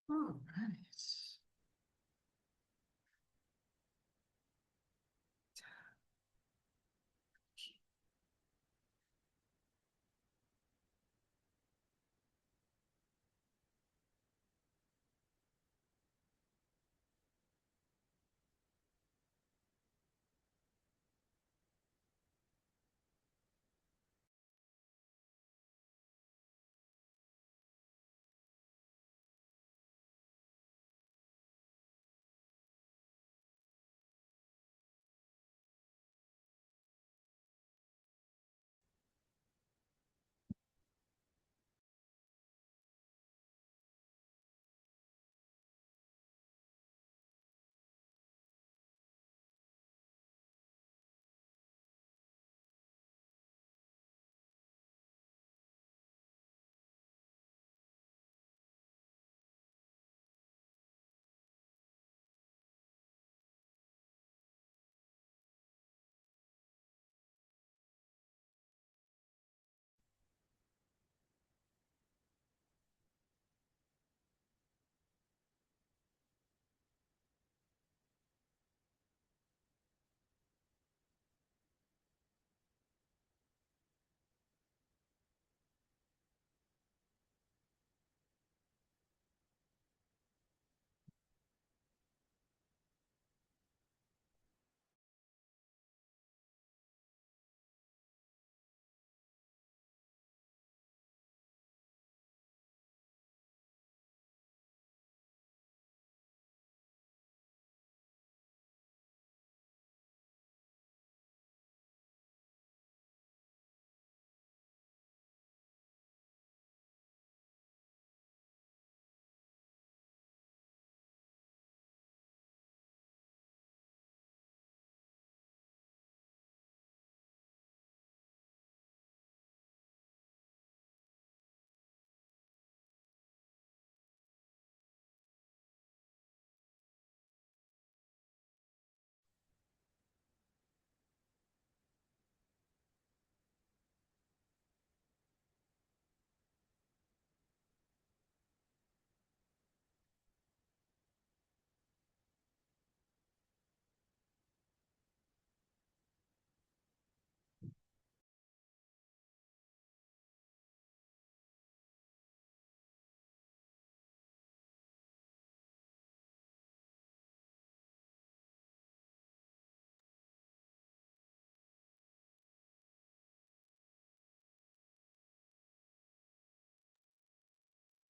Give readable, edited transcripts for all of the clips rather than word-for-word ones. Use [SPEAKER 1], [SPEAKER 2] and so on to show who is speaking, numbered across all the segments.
[SPEAKER 1] All right.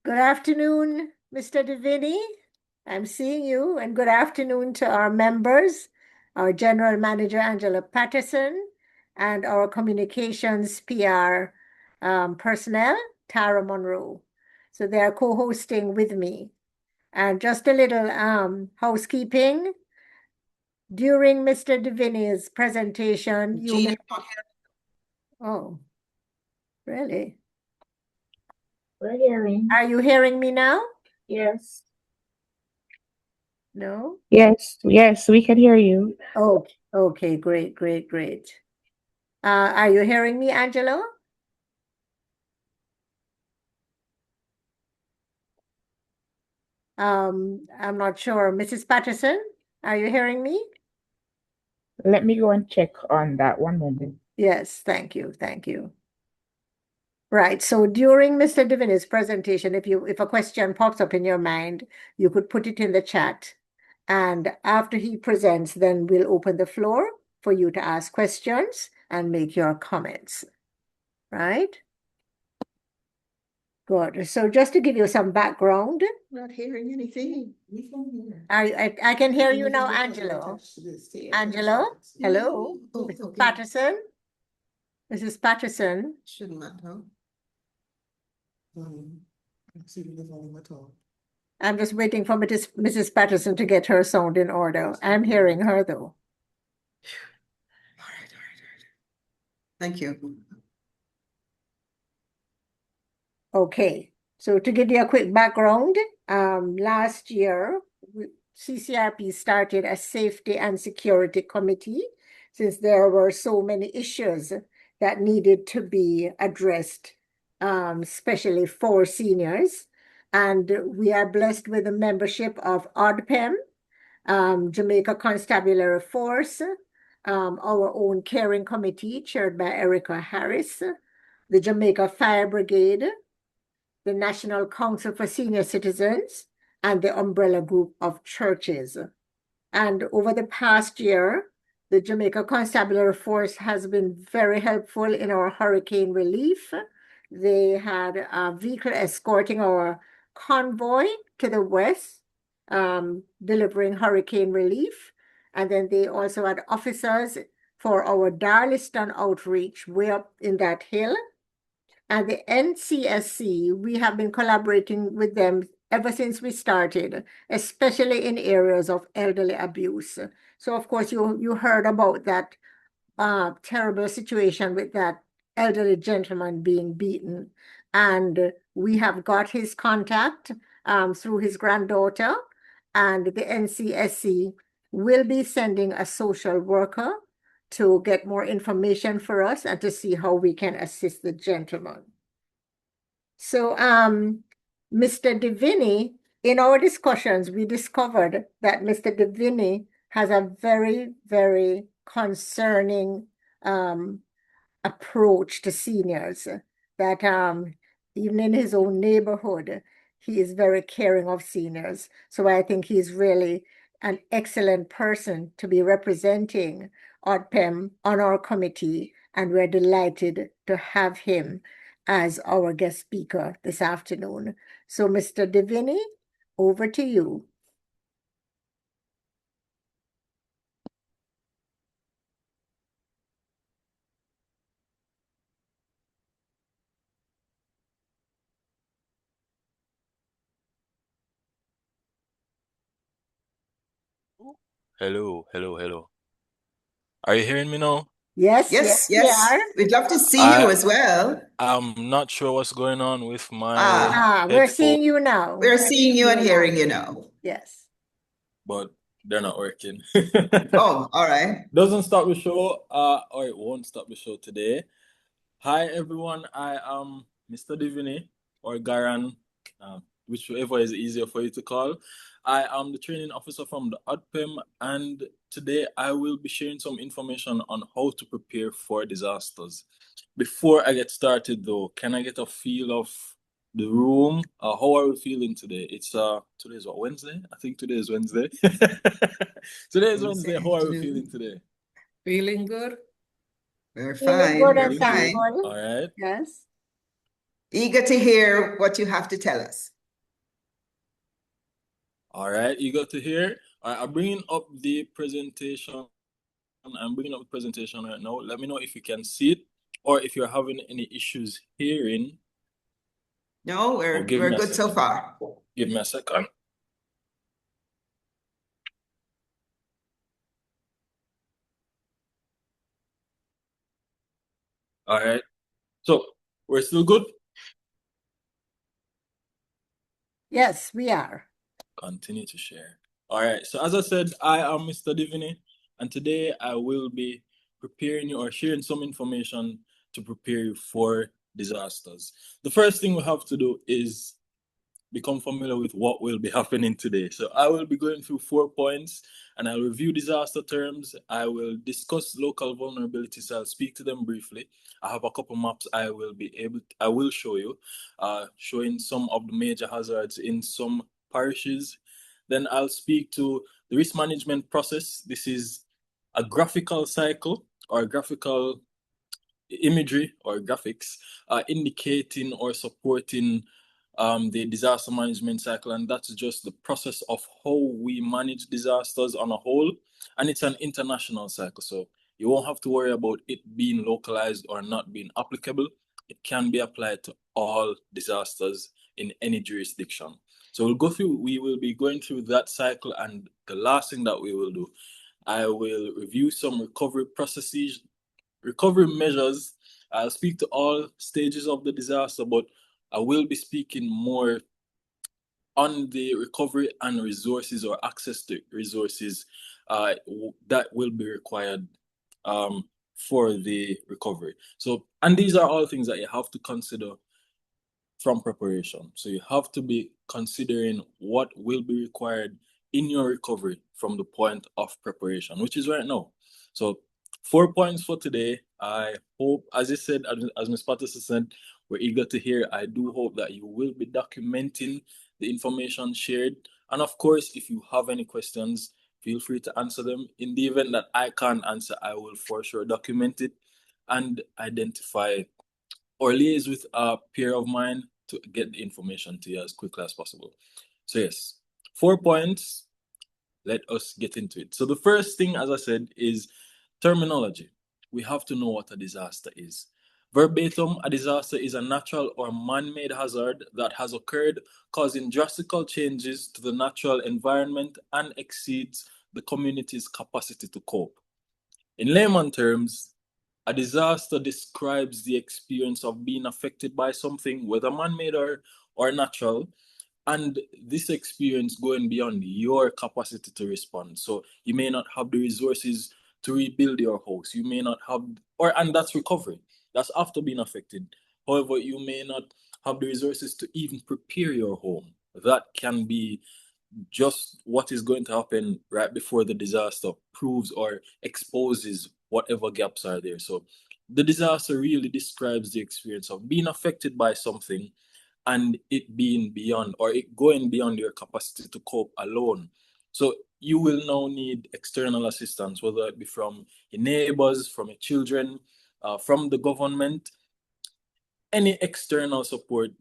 [SPEAKER 2] Good afternoon, Mr. Diviney. I'm seeing you, and good afternoon to our members, our General Manager, Angela Patterson, and our communications PR personnel, Tara Monroe. So they are co-hosting with me. And just a little housekeeping. During Mr. Diviney's presentation, you may... Oh, really?
[SPEAKER 3] We're hearing.
[SPEAKER 2] Are you hearing me now?
[SPEAKER 3] Yes.
[SPEAKER 2] No?
[SPEAKER 3] Yes, we can hear you.
[SPEAKER 2] Oh, okay, great. Are you hearing me, Angelo? I'm not sure. Mrs. Patterson, are you hearing me?
[SPEAKER 3] Let me go and check on that one moment.
[SPEAKER 2] Yes, thank you. Right. So during Mr. Diviney's presentation, if a question pops up in your mind, you could put it in the chat. And after he presents, then we'll open the floor for you to ask questions and make your comments. Right? Good. So just to give you some background.
[SPEAKER 1] Not hearing anything. We can hear.
[SPEAKER 2] I can hear you now, Angelo. Angelo, hello.
[SPEAKER 1] Oh,
[SPEAKER 2] Mrs.
[SPEAKER 1] okay.
[SPEAKER 2] Patterson. Mrs. Patterson.
[SPEAKER 1] Shouldn't matter. I see the volume at all.
[SPEAKER 2] I'm just waiting for Mrs. Patterson to get her sound in order. I'm hearing her though.
[SPEAKER 1] All right. Thank you.
[SPEAKER 2] Okay. So to give you a quick background, last year, CCRP started a safety and security committee since there were so many issues that needed to be addressed, especially for seniors. And we are blessed with the membership of ODPEM, Jamaica Constabulary Force, our own caring committee chaired by Erica Harris, the Jamaica Fire Brigade, the National Council for Senior Citizens, and the umbrella group of churches. And over the past year, the Jamaica Constabulary Force has been very helpful in our hurricane relief. They had a vehicle escorting our convoy to the west, delivering hurricane relief. And then they also had officers for our Darliston outreach way up in that hill. And the NCSC, we have been collaborating with them ever since we started, especially in areas of elderly abuse. So of course you heard about that terrible situation with that elderly gentleman being beaten. And we have got his contact through his granddaughter, and the NCSC will be sending a social worker to get more information for us and to see how we can assist the gentleman. So, Mr. Diviney, in our discussions, we discovered that Mr. Diviney has a very, very concerning approach to seniors, that even in his own neighborhood, he is very caring of seniors. So I think he's really an excellent person to be representing ODPEM on our committee, and we're delighted to have him as our guest speaker this afternoon. So Mr. Diviney, over to you.
[SPEAKER 4] Hello, hello, hello. Are you hearing me now?
[SPEAKER 2] Yes,
[SPEAKER 1] Yes,
[SPEAKER 2] we
[SPEAKER 1] yes.
[SPEAKER 2] are.
[SPEAKER 1] We'd love to see you as well.
[SPEAKER 4] I'm not sure what's going on with my
[SPEAKER 2] We're seeing you now.
[SPEAKER 1] We're seeing you and hearing you now.
[SPEAKER 2] Yes.
[SPEAKER 4] but they're not working.
[SPEAKER 1] Oh, all right.
[SPEAKER 4] Doesn't stop the show, or it won't stop the show today. Hi everyone, I am Mr. Diviney or Garran, whichever is easier for you to call. I am the training officer from the ODPEM, and today I will be sharing some information on how to prepare for disasters. Before I get started though, can I get a feel of the room? How are we feeling today? It's today's what, Wednesday? I think today is Wednesday. Today is Wednesday. How are we feeling today?
[SPEAKER 1] Feeling good? We're
[SPEAKER 2] Feeling
[SPEAKER 1] fine.
[SPEAKER 2] good
[SPEAKER 1] We're
[SPEAKER 2] and
[SPEAKER 1] fine.
[SPEAKER 2] thankful.
[SPEAKER 4] All right.
[SPEAKER 2] Yes.
[SPEAKER 1] Eager to hear what you have to tell us.
[SPEAKER 4] All right, you got to hear. All right, I'm bringing up the presentation. I'm bringing up the presentation right now. Let me know if you can see it or if you're having any issues hearing.
[SPEAKER 1] No, we're good so far.
[SPEAKER 4] Give me a second. All right. So we're still good?
[SPEAKER 2] Yes, we are.
[SPEAKER 4] Continue to share. All right. So as I said, I am Mr. Diviney, and today I will be preparing you or sharing some information to prepare you for disasters. The first thing we have to do is become familiar with what will be happening today. So I will be going through 4 points, and I'll review disaster terms. I will discuss local vulnerabilities. So I'll speak to them briefly. I have a couple maps I will show you, showing some of the major hazards in some parishes. Then I'll speak to the risk management process. This is a graphical cycle or a graphical imagery or graphics indicating or supporting the disaster management cycle, and that's just the process of how we manage disasters on a whole, and it's an international cycle, so you won't have to worry about it being localized or not being applicable. It can be applied to all disasters in any jurisdiction. So we will be going through that cycle, and the last thing that we will do, I will review some recovery processes, recovery measures. I'll speak to all stages of the disaster, but I will be speaking more on the recovery and resources or access to resources that will be required for the recovery. So, and these are all things that you have to consider from preparation. So you have to be considering what will be required in your recovery from the point of preparation, which is right now. So 4 points for today. I hope, as I said, as Ms. Patterson said, we're eager to hear. I do hope that you will be documenting the information shared. And of course, if you have any questions, feel free to answer them. In the event that I can't answer, I will for sure document it and identify or liaise with a peer of mine to get the information to you as quickly as possible. So yes, 4 points. Let us get into it. So the first thing, as I said, is terminology. We have to know what a disaster is. Verbatim, a disaster is a natural or man-made hazard that has occurred, causing drastic changes to the natural environment and exceeds the community's capacity to cope. In layman terms, a disaster describes the experience of being affected by something, whether man-made or natural, and this experience going beyond your capacity to respond. So you may not have the resources to rebuild your house. You may not have, and that's recovery. That's after being affected. However, you may not have the resources to even prepare your home. That can be just what is going to happen right before the disaster proves or exposes whatever gaps are there. So the disaster really describes the experience of being affected by something and it being beyond or it going beyond your capacity to cope alone. So you will now need external assistance, whether it be from your neighbors, from your children, from the government. Any external support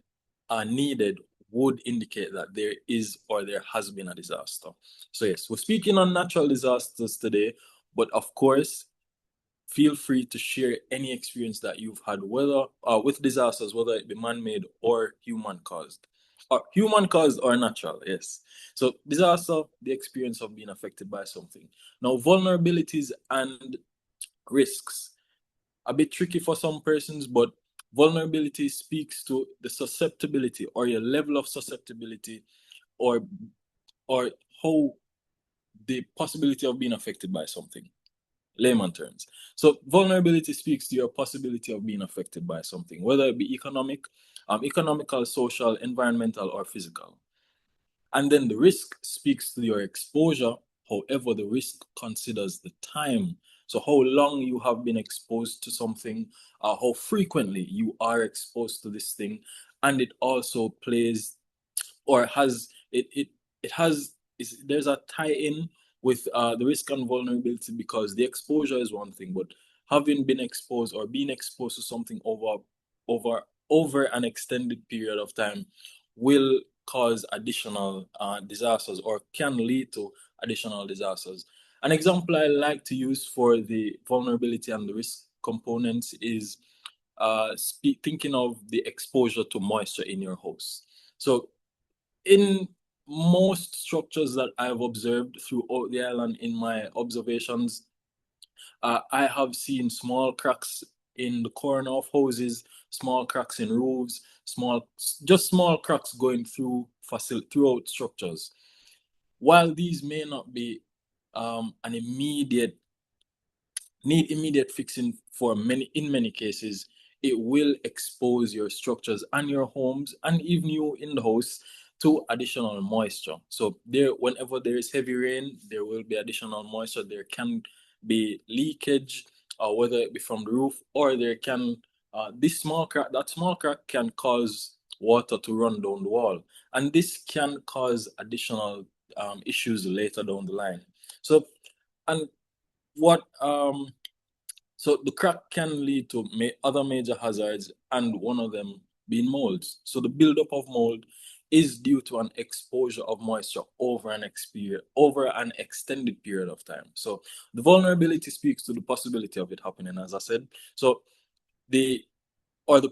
[SPEAKER 4] needed would indicate that there is or there has been a disaster. So yes, we're speaking on natural disasters today, but of course, feel free to share any experience that you've had, whether with disasters, whether it be man-made or human-caused. Or human-caused or natural, yes. So disaster, the experience of being affected by something. Now, vulnerabilities and risks. A bit tricky for some persons, but vulnerability speaks to the susceptibility or your level of susceptibility or how the possibility of being affected by something. Layman terms. So vulnerability speaks to your possibility of being affected by something, whether it be economical, social, environmental, or physical. And then the risk speaks to your exposure. However, the risk considers the time. So how long you have been exposed to something, how frequently you are exposed to this thing. And it also plays or has, there's a tie-in with the risk and vulnerability, because the exposure is one thing, but having been exposed or being exposed to something over an extended period of time will cause additional disasters or can lead to additional disasters. An example I like to use for the vulnerability and the risk components is thinking of the exposure to moisture in your house. So in most structures that I've observed throughout the island in my observations, I have seen small cracks in the corner of houses, small cracks in roofs, small cracks going throughout structures. While these may not be need immediate fixing in many cases, it will expose your structures and your homes and even you in the house to additional moisture. So whenever there is heavy rain, there will be additional moisture. There can be leakage, whether it be from the roof or there can that small crack can cause water to run down the wall, and this can cause additional issues later down the line. So the crack can lead to other major hazards, and one of them being molds. So the buildup of mold is due to an exposure of moisture over an extended period of time. So the vulnerability speaks to the possibility of it happening, as I said. So the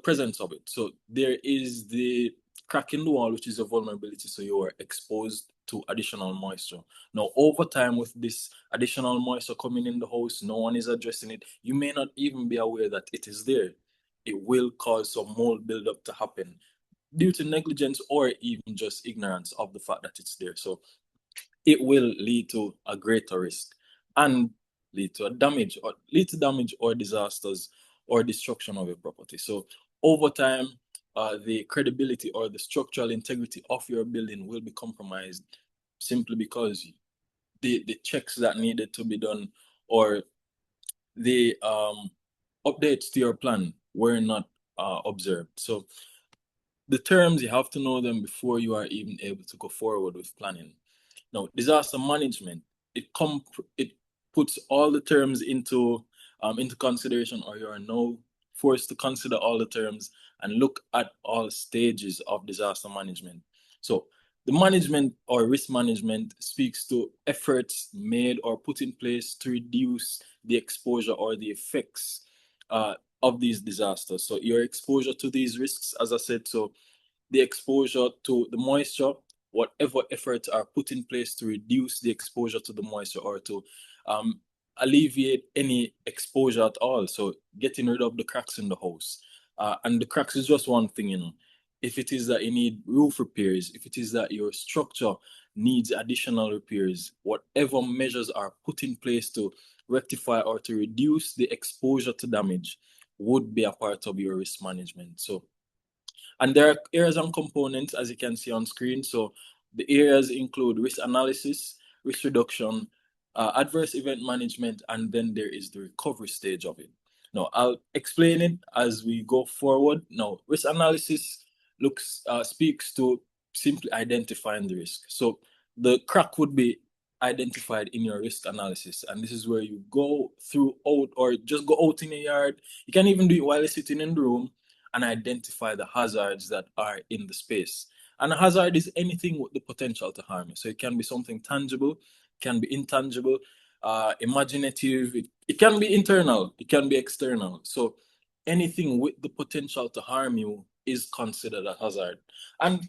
[SPEAKER 4] presence of it. So there is the crack in the wall, which is a vulnerability. So you are exposed to additional moisture. Now, over time, with this additional moisture coming in the house, no one is addressing it. You may not even be aware that it is there. It will cause some mold buildup to happen due to negligence or even just ignorance of the fact that it's there. So it will lead to a greater risk and lead to damage or disasters or destruction of your property. So over time, the credibility or the structural integrity of your building will be compromised simply because the checks that needed to be done or the updates to your plan were not observed. So the terms, you have to know them before you are even able to go forward with planning. Now, disaster management, it puts all the terms into consideration, or you are now forced to consider all the terms and look at all stages of disaster management. So the management or risk management speaks to efforts made or put in place to reduce the exposure or the effects of these disasters. So your exposure to these risks, as I said, so the exposure to the moisture, whatever efforts are put in place to reduce the exposure to the moisture or to alleviate any exposure at all. So getting rid of the cracks in the house. And the cracks is just one thing, you know. If it is that you need roof repairs, if it is that your structure needs additional repairs, whatever measures are put in place to rectify or to reduce the exposure to damage would be a part of your risk management. So, and there are areas and components, as you can see on screen. So the areas include risk analysis, risk reduction, adverse event management, and then there is the recovery stage of it. Now, I'll explain it as we go forward. Now, risk analysis speaks to simply identifying the risk. So the crack would be identified in your risk analysis, and this is where you go out or just go out in a yard. You can even do it while you're sitting in the room and identify the hazards that are in the space. And a hazard is anything with the potential to harm you. So it can be something tangible, it can be intangible, imaginative, it can be internal, it can be external. So anything with the potential to harm you is considered a hazard. And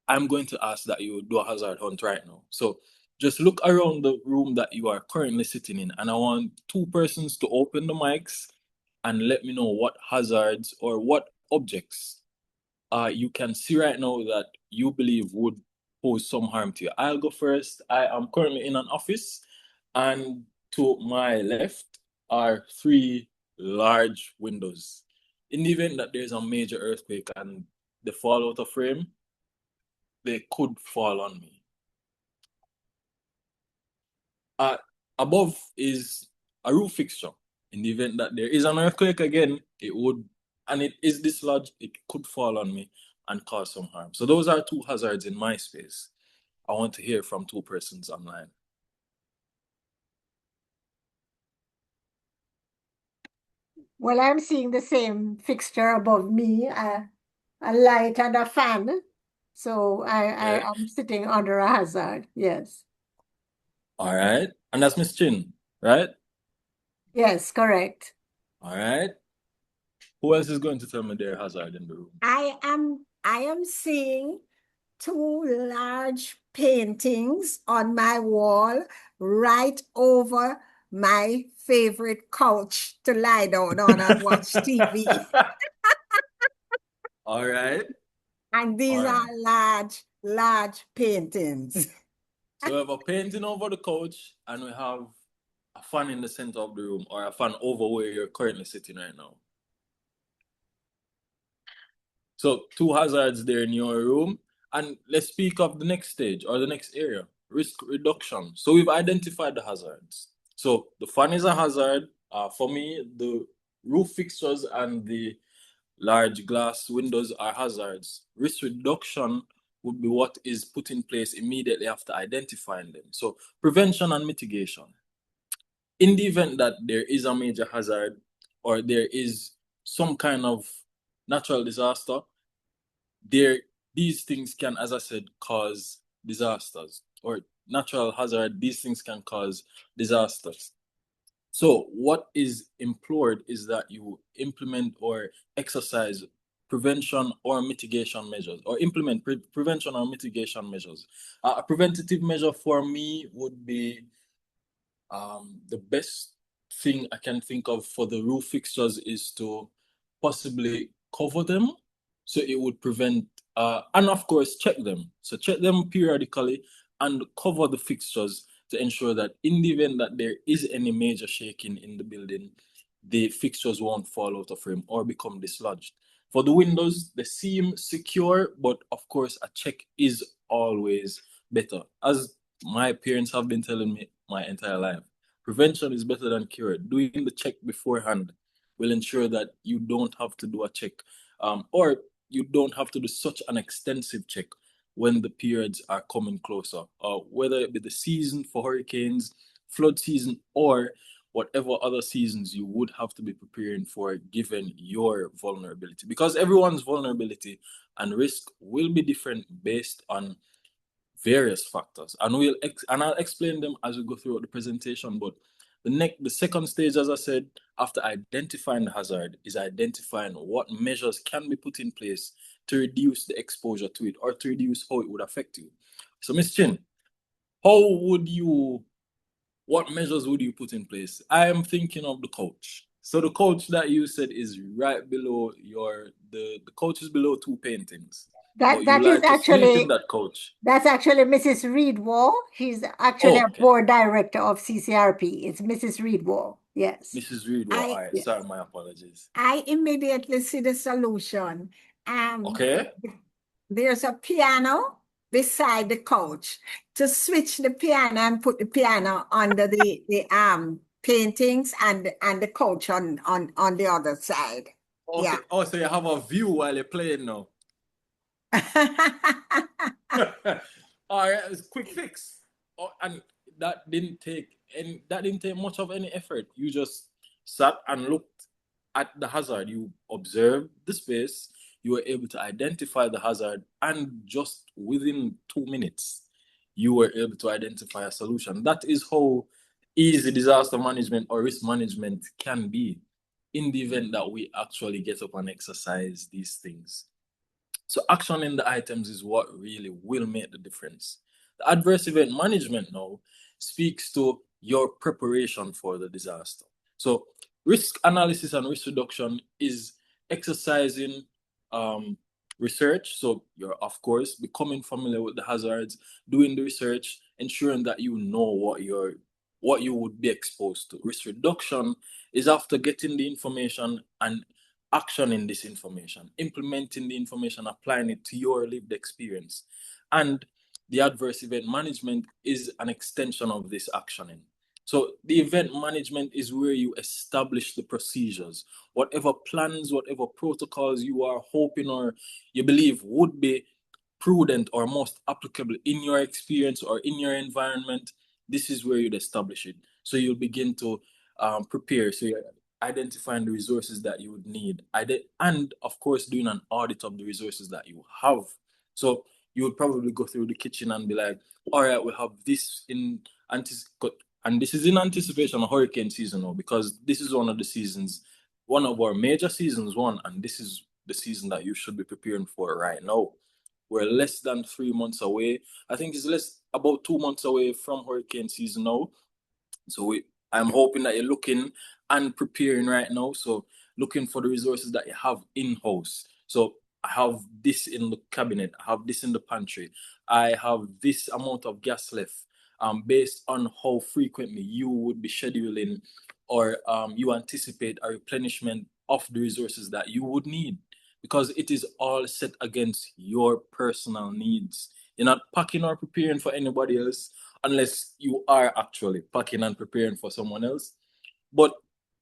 [SPEAKER 4] I'm going to ask that you do a hazard hunt right now. So just look around the room that you are currently sitting in, and I want 2 persons to open the mics and let me know what hazards or what objects you can see right now that you believe would pose some harm to you. I'll go first. I am currently in an office, and to my left are 3 large windows. In the event that there's a major earthquake and they fall out of frame, they could fall on me. Above is a roof fixture. In the event that there is an earthquake again, it would, and it is dislodged, it could fall on me and cause some harm. So those are 2 hazards in my space. I want to hear from 2 persons online.
[SPEAKER 2] Well, I'm seeing the same fixture above me, a light and a fan. So I am sitting under a hazard. Yes.
[SPEAKER 4] All right. And that's Miss Chin, right?
[SPEAKER 2] Yes, correct.
[SPEAKER 4] All right. Who else is going to tell me their hazard in the room?
[SPEAKER 5] I am seeing 2 large paintings on my wall right over my favorite couch to lie down on and watch TV.
[SPEAKER 4] All right.
[SPEAKER 5] And these
[SPEAKER 4] All
[SPEAKER 5] are large paintings.
[SPEAKER 4] So we have a painting over the couch and we have a fan in the center of the room, or a fan over where you're currently sitting right now. So 2 hazards there in your room. And let's speak of the next stage or the next area, risk reduction. So we've identified the hazards. So the fan is a hazard. For me, the roof fixtures and the large glass windows are hazards. Risk reduction would be what is put in place immediately after identifying them. So prevention and mitigation. In the event that there is a major hazard or there is some kind of natural disaster, these things can, as I said, cause disasters, or natural hazard, these things can cause disasters. So what is implored is that you implement or exercise prevention or mitigation measures, or implement prevention or mitigation measures. A preventative measure for me would be the best thing I can think of for the roof fixtures is to possibly cover them, so it would prevent, and of course check them. So check them periodically and cover the fixtures to ensure that in the event that there is any major shaking in the building, the fixtures won't fall out of frame or become dislodged. For the windows, they seem secure, but of course, a check is always better. As my parents have been telling me my entire life, prevention is better than cure. Doing the check beforehand will ensure that you don't have to do a check, or you don't have to do such an extensive check when the periods are coming closer, whether it be the season for hurricanes, flood season, or whatever other seasons you would have to be preparing for given your vulnerability. Because everyone's vulnerability and risk will be different based on various factors, and I'll explain them as we go through the presentation. But the second stage, as I said, after identifying the hazard, is identifying what measures can be put in place to reduce the exposure to it or to reduce how it would affect you. So, Ms. Chin, what measures would you put in place? I am thinking of the couch. So the couch that you said is right below the couch is below two paintings. But
[SPEAKER 2] That
[SPEAKER 4] you
[SPEAKER 2] is
[SPEAKER 4] like to sleep in
[SPEAKER 2] actually
[SPEAKER 4] that couch.
[SPEAKER 2] that's actually Mrs. Reed Wall. She's actually a
[SPEAKER 4] Okay.
[SPEAKER 2] board director of CCRP. It's Mrs. Reed Wall. Yes.
[SPEAKER 4] Mrs. Reed, well, all right.
[SPEAKER 2] Yes.
[SPEAKER 4] Sorry, my apologies.
[SPEAKER 5] I immediately see the solution.
[SPEAKER 4] Okay.
[SPEAKER 5] There's a piano beside the couch. To switch the piano and put the piano under the paintings and the couch on the other side.
[SPEAKER 4] Okay.
[SPEAKER 5] Yeah.
[SPEAKER 4] Oh, so you have a view while you're playing now. All right, it's a quick fix. Oh, and that didn't take much of any effort. You just sat and looked at the hazard. You observed the space. You were able to identify the hazard, and just within 2 minutes, you were able to identify a solution. That is how easy disaster management or risk management can be in the event that we actually get up and exercise these things. So actioning the items is what really will make the difference. The adverse event management now speaks to your preparation for the disaster. So risk analysis and risk reduction is exercising research. So you're, of course, becoming familiar with the hazards, doing the research, ensuring that you know what you would be exposed to. Risk reduction is after getting the information and actioning this information, implementing the information, applying it to your lived experience. And the adverse event management is an extension of this actioning. So the event management is where you establish the procedures, whatever plans, whatever protocols you are hoping or you believe would be prudent or most applicable in your experience or in your environment. This is where you'd establish it. So you'll begin to prepare. So you're identifying the resources that you would need, and of course doing an audit of the resources that you have. So you would probably go through the kitchen and be like, all right, we have this in and this is in anticipation of hurricane season now, because this is one of the seasons, one of our major seasons, and this is the season that you should be preparing for right now. We're less than 3 months away. I think it's about 2 months away from hurricane season now. So I'm hoping that you're looking and preparing right now. So looking for the resources that you have in-house. So I have this in the cabinet. I have this in the pantry. I have this amount of gas left. Based on how frequently you would be scheduling or you anticipate a replenishment of the resources that you would need, because it is all set against your personal needs. You're not packing or preparing for anybody else, unless you are actually packing and preparing for someone else. But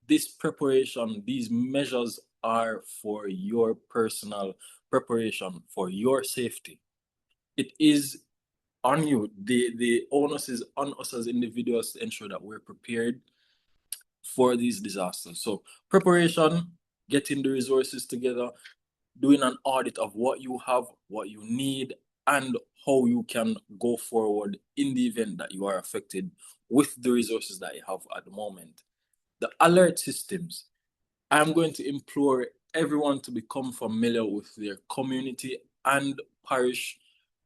[SPEAKER 4] this preparation, these measures are for your personal preparation, for your safety. It is on you. The onus is on us as individuals to ensure that we're prepared for these disasters. So preparation, getting the resources together, doing an audit of what you have, what you need, and how you can go forward in the event that you are affected with the resources that you have at the moment. The alert systems, I'm going to implore everyone to become familiar with their community and parish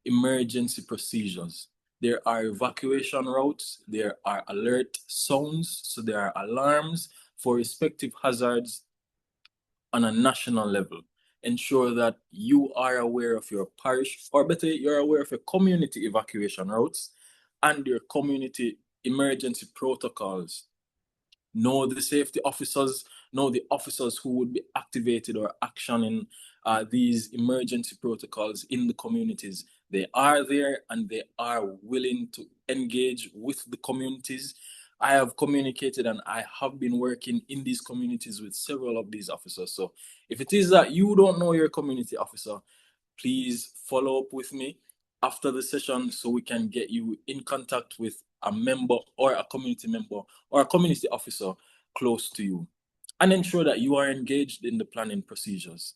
[SPEAKER 4] emergency procedures. There are evacuation routes, there are alert sounds, so there are alarms for respective hazards on a national level. Ensure that you are aware of your parish, or better, you're aware of your community evacuation routes and your community emergency protocols. Know the safety officers, know the officers who would be activated or actioning these emergency protocols in the communities. They are there and they are willing to engage with the communities. I have communicated and I have been working in these communities with several of these officers. So if it is that you don't know your community officer, please follow up with me after the session so we can get you in contact with a member or a community member or a community officer close to you, and ensure that you are engaged in the planning procedures.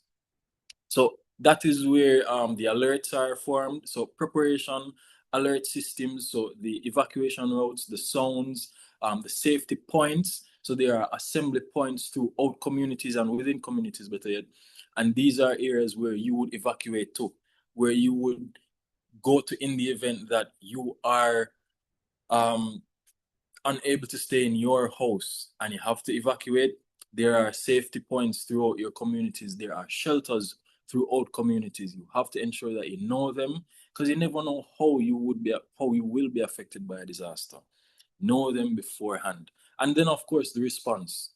[SPEAKER 4] So that is where the alerts are formed. So preparation, alert systems, so the evacuation routes, the zones, the safety points. So there are assembly points throughout communities and within communities, better yet. And these are areas where you would evacuate to, where you would go to in the event that you are unable to stay in your house and you have to evacuate. There are safety points throughout your communities. There are shelters throughout communities. You have to ensure that you know them, because you never know how you will be affected by a disaster. Know them beforehand. And then, of course, the response.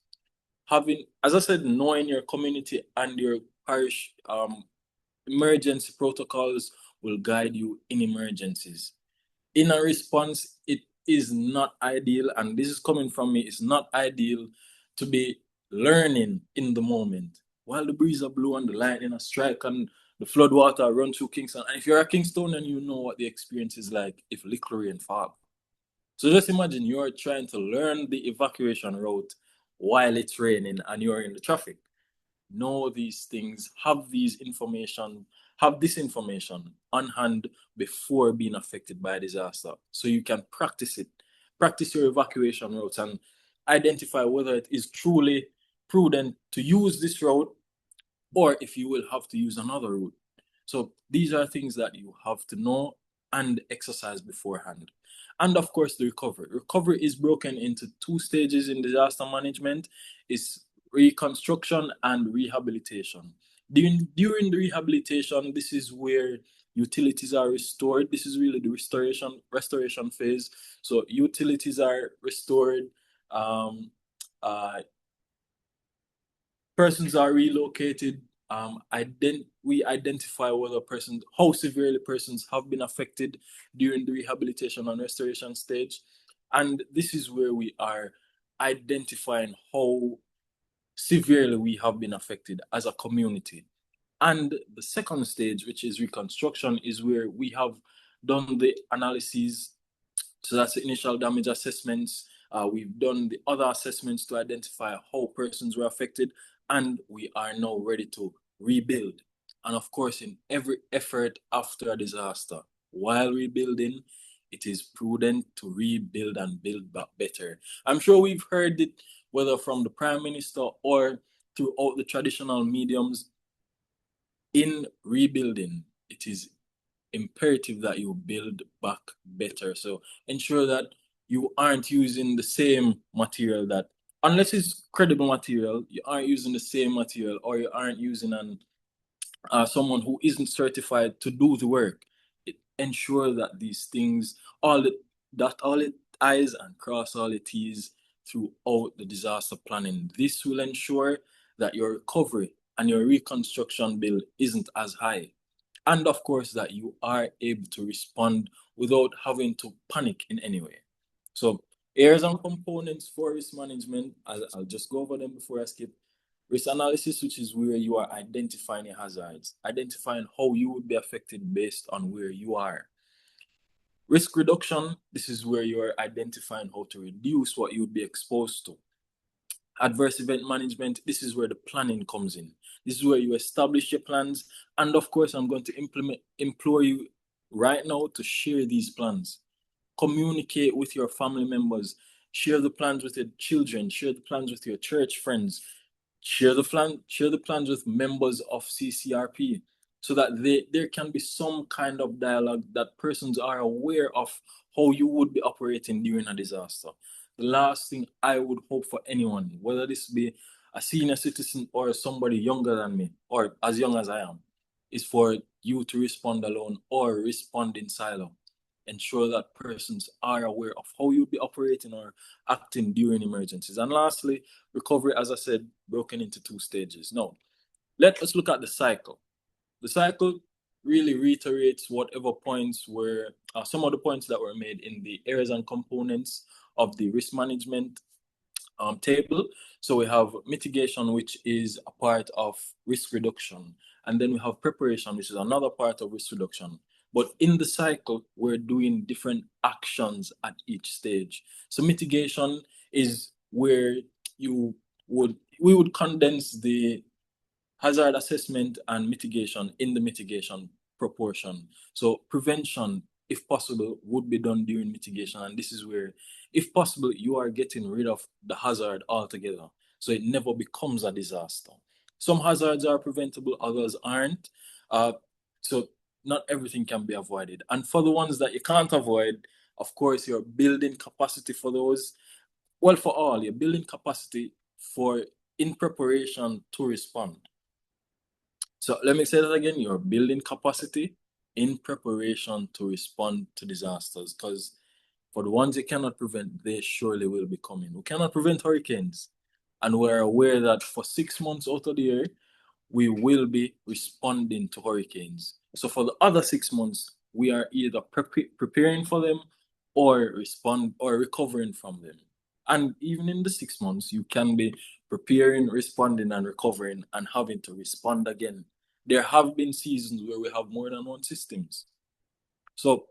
[SPEAKER 4] Having, as I said, knowing your community and your parish emergency protocols will guide you in emergencies. In a response, it is not ideal, and this is coming from me, it's not ideal to be learning in the moment while the breeze are blowing and the lightning are strike and the flood water run through Kingston. And if you're a Kingstonian, you know what the experience is like if little rain fall. So just imagine you're trying to learn the evacuation route while it's raining and you're in the traffic. Know these things, have this information on hand before being affected by a disaster, so you can practice it. Practice your evacuation routes and identify whether it is truly prudent to use this route or if you will have to use another route. So these are things that you have to know and exercise beforehand. And of course, the recovery. Recovery is broken into two stages in disaster management. It's reconstruction and rehabilitation. During the rehabilitation, this is where utilities are restored. This is really the restoration phase. So utilities are restored, persons are relocated. We identify whether how severely persons have been affected during the rehabilitation and restoration stage. And this is where we are identifying how severely we have been affected as a community. And the second stage, which is reconstruction, is where we have done the analyses. So that's the initial damage assessments. We've done the other assessments to identify how persons were affected, and we are now ready to rebuild. And of course, in every effort after a disaster, while rebuilding, it is prudent to rebuild and build back better. I'm sure we've heard it, whether from the Prime Minister or throughout the traditional mediums. In rebuilding, it is imperative that you build back better. So ensure that you aren't using the same material that, unless it's credible material, you aren't using the same material, or you aren't using someone who isn't certified to do the work. Ensure that these things, dot all the I's and cross all the T's throughout the disaster planning. This will ensure that your recovery and your reconstruction bill isn't as high. And of course, that you are able to respond without having to panic in any way. So areas and components for risk management, I'll just go over them before I skip. Risk analysis, which is where you are identifying your hazards, identifying how you would be affected based on where you are. Risk reduction, this is where you are identifying how to reduce what you would be exposed to. Adverse event management, this is where the planning comes in. This is where you establish your plans. And of course, I'm going to implore you right now to share these plans. Communicate with your family members. Share the plans with your children. Share the plans with your church friends. Share the plans with members of CCRP, so that there can be some kind of dialogue, that persons are aware of how you would be operating during a disaster. The last thing I would hope for anyone, whether this be a senior citizen or somebody younger than me, or as young as I am, is for you to respond alone or respond in silo. Ensure that persons are aware of how you'll be operating or acting during emergencies. And lastly, recovery, as I said, broken into two stages. Now, let us look at the cycle. The cycle really reiterates whatever points were, some of the points that were made in the areas and components of the risk management table. So we have mitigation, which is a part of risk reduction. And then we have preparation, which is another part of risk reduction. But in the cycle, we're doing different actions at each stage. So mitigation is where we would condense the hazard assessment and mitigation in the mitigation proportion. So prevention, if possible, would be done during mitigation. And this is where, if possible, you are getting rid of the hazard altogether. So it never becomes a disaster. Some hazards are preventable, others aren't. So not everything can be avoided. And for the ones that you can't avoid, of course, you're building capacity for those. Well, for all, you're building capacity for in preparation to respond. So let me say that again, you're building capacity in preparation to respond to disasters, because for the ones you cannot prevent, they surely will be coming. We cannot prevent hurricanes. And we're aware that for 6 months out of the year, we will be responding to hurricanes. So for the other 6 months, we are either preparing for them or recovering from them. And even in the 6 months, you can be preparing, responding, and recovering, and having to respond again. There have been seasons where we have more than one systems. So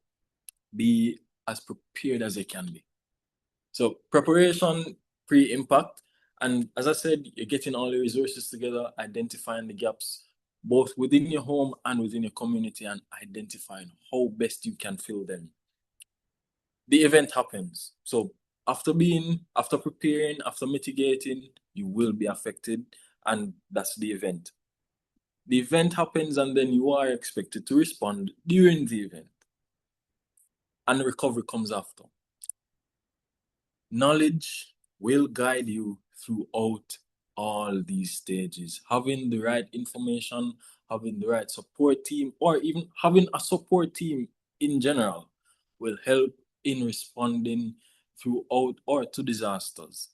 [SPEAKER 4] be as prepared as you can be. So preparation, pre-impact. And as I said, you're getting all the resources together, identifying the gaps, both within your home and within your community, and identifying how best you can fill them. The event happens. So after preparing, after mitigating, you will be affected, and that's the event. The event happens, and then you are expected to respond during the event. And the recovery comes after. Knowledge will guide you throughout all these stages. Having the right information, having the right support team, or even having a support team in general will help in responding throughout or to disasters.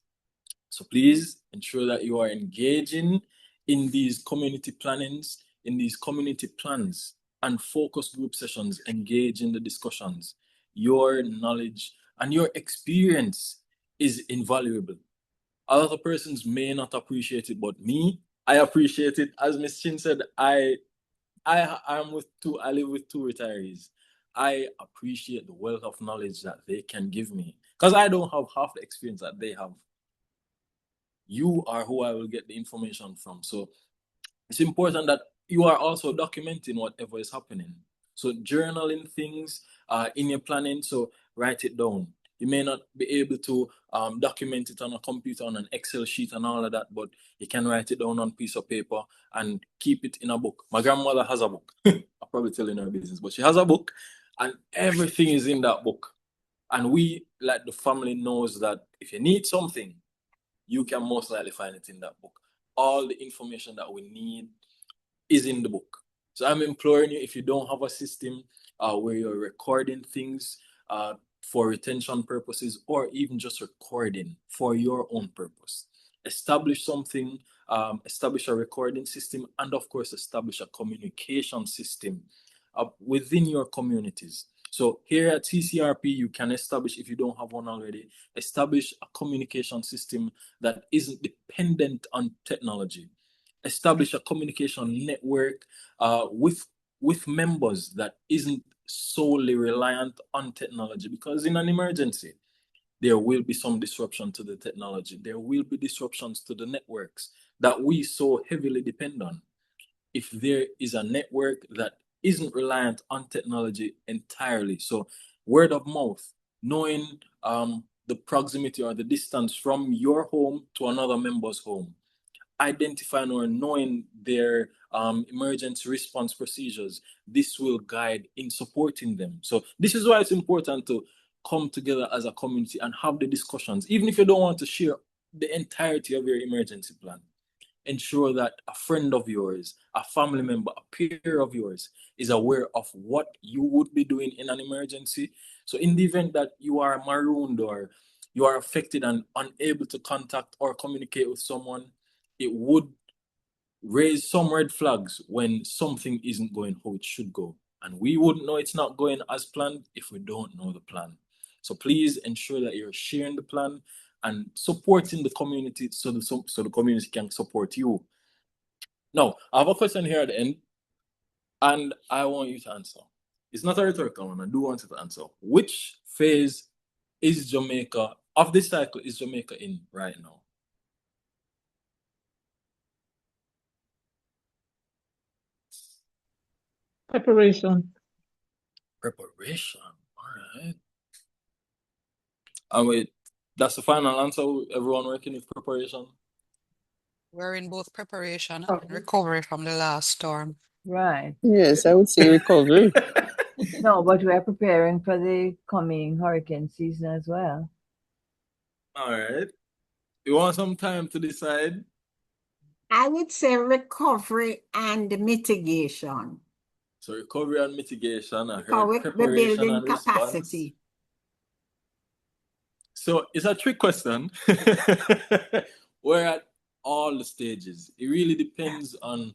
[SPEAKER 4] So please ensure that you are engaging in these community plannings, in these community plans and focus group sessions. Engage in the discussions. Your knowledge and your experience is invaluable. Other persons may not appreciate it, but me, I appreciate it. As Ms. Chin said, I live with two retirees. I appreciate the wealth of knowledge that they can give me, because I don't have half the experience that they have. You are who I will get the information from. So it's important that you are also documenting whatever is happening. So journaling things in your planning, so write it down. You may not be able to document it on a computer, on an Excel sheet and all of that, but you can write it down on a piece of paper and keep it in a book. My grandmother has a book. I'm probably telling her business, but she has a book and everything is in that book. And we, like the family, knows that if you need something, you can most likely find it in that book. All the information that we need is in the book. So I'm imploring you, if you don't have a system where you're recording things for retention purposes, or even just recording for your own purpose, establish something, establish a recording system, and of course, establish a communication system within your communities. So here at CCRP, you can establish, if you don't have one already, establish a communication system that isn't dependent on technology. Establish a communication network with members that isn't solely reliant on technology, because in an emergency, there will be some disruption to the technology. There will be disruptions to the networks that we so heavily depend on. If there is a network that isn't reliant on technology entirely, so word of mouth, knowing the proximity or the distance from your home to another member's home, identifying or knowing their emergency response procedures, this will guide in supporting them. So this is why it's important to come together as a community and have the discussions, even if you don't want to share the entirety of your emergency plan. Ensure that a friend of yours, a family member, a peer of yours is aware of what you would be doing in an emergency. So in the event that you are marooned or you are affected and unable to contact or communicate with someone, it would raise some red flags when something isn't going how it should go. And we wouldn't know it's not going as planned if we don't know the plan. So please ensure that you're sharing the plan and supporting the community so the community can support you. Now, I have a question here at the end, and I want you to answer. It's not a rhetorical one. I do want you to answer. Which phase is Jamaica, of this cycle, is Jamaica in right now?
[SPEAKER 6] Preparation.
[SPEAKER 4] Preparation. All right. And wait, that's the final answer. Everyone working with preparation?
[SPEAKER 7] We're in both preparation
[SPEAKER 2] Oh.
[SPEAKER 7] and recovery from the last storm.
[SPEAKER 8] Right.
[SPEAKER 9] Yes, I would say recovery.
[SPEAKER 8] No, but we're preparing for the coming hurricane season as well.
[SPEAKER 4] All right. You want some time to decide?
[SPEAKER 5] I would say recovery and mitigation.
[SPEAKER 4] So recovery and mitigation, I
[SPEAKER 5] Because
[SPEAKER 4] heard
[SPEAKER 5] we're
[SPEAKER 4] preparation
[SPEAKER 5] building
[SPEAKER 4] and response.
[SPEAKER 5] capacity.
[SPEAKER 4] So it's a trick question. We're at all the stages. It really depends on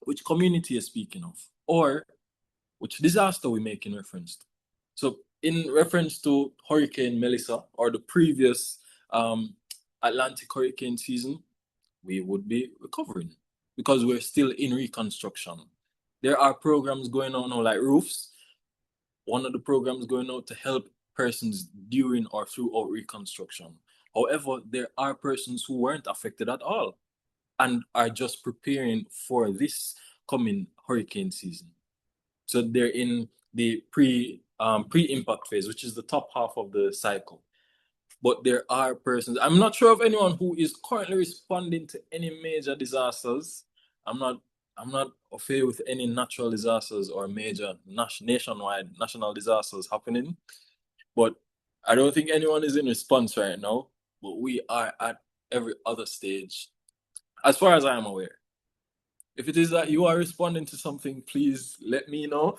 [SPEAKER 4] which community you're speaking of or which disaster we're making reference to. So in reference to Hurricane Melissa or the previous Atlantic hurricane season, we would be recovering because we're still in reconstruction. There are programs going on now like roofs. One of the programs going out to help persons during or throughout reconstruction. However, there are persons who weren't affected at all and are just preparing for this coming hurricane season. So they're in the pre-impact phase, which is the top half of the cycle. But there are persons, I'm not sure of anyone who is currently responding to any major disasters. I'm not familiar with any natural disasters or major nationwide national disasters happening. But I don't think anyone is in response right now. But we are at every other stage, as far as I am aware. If it is that you are responding to something, please let me know.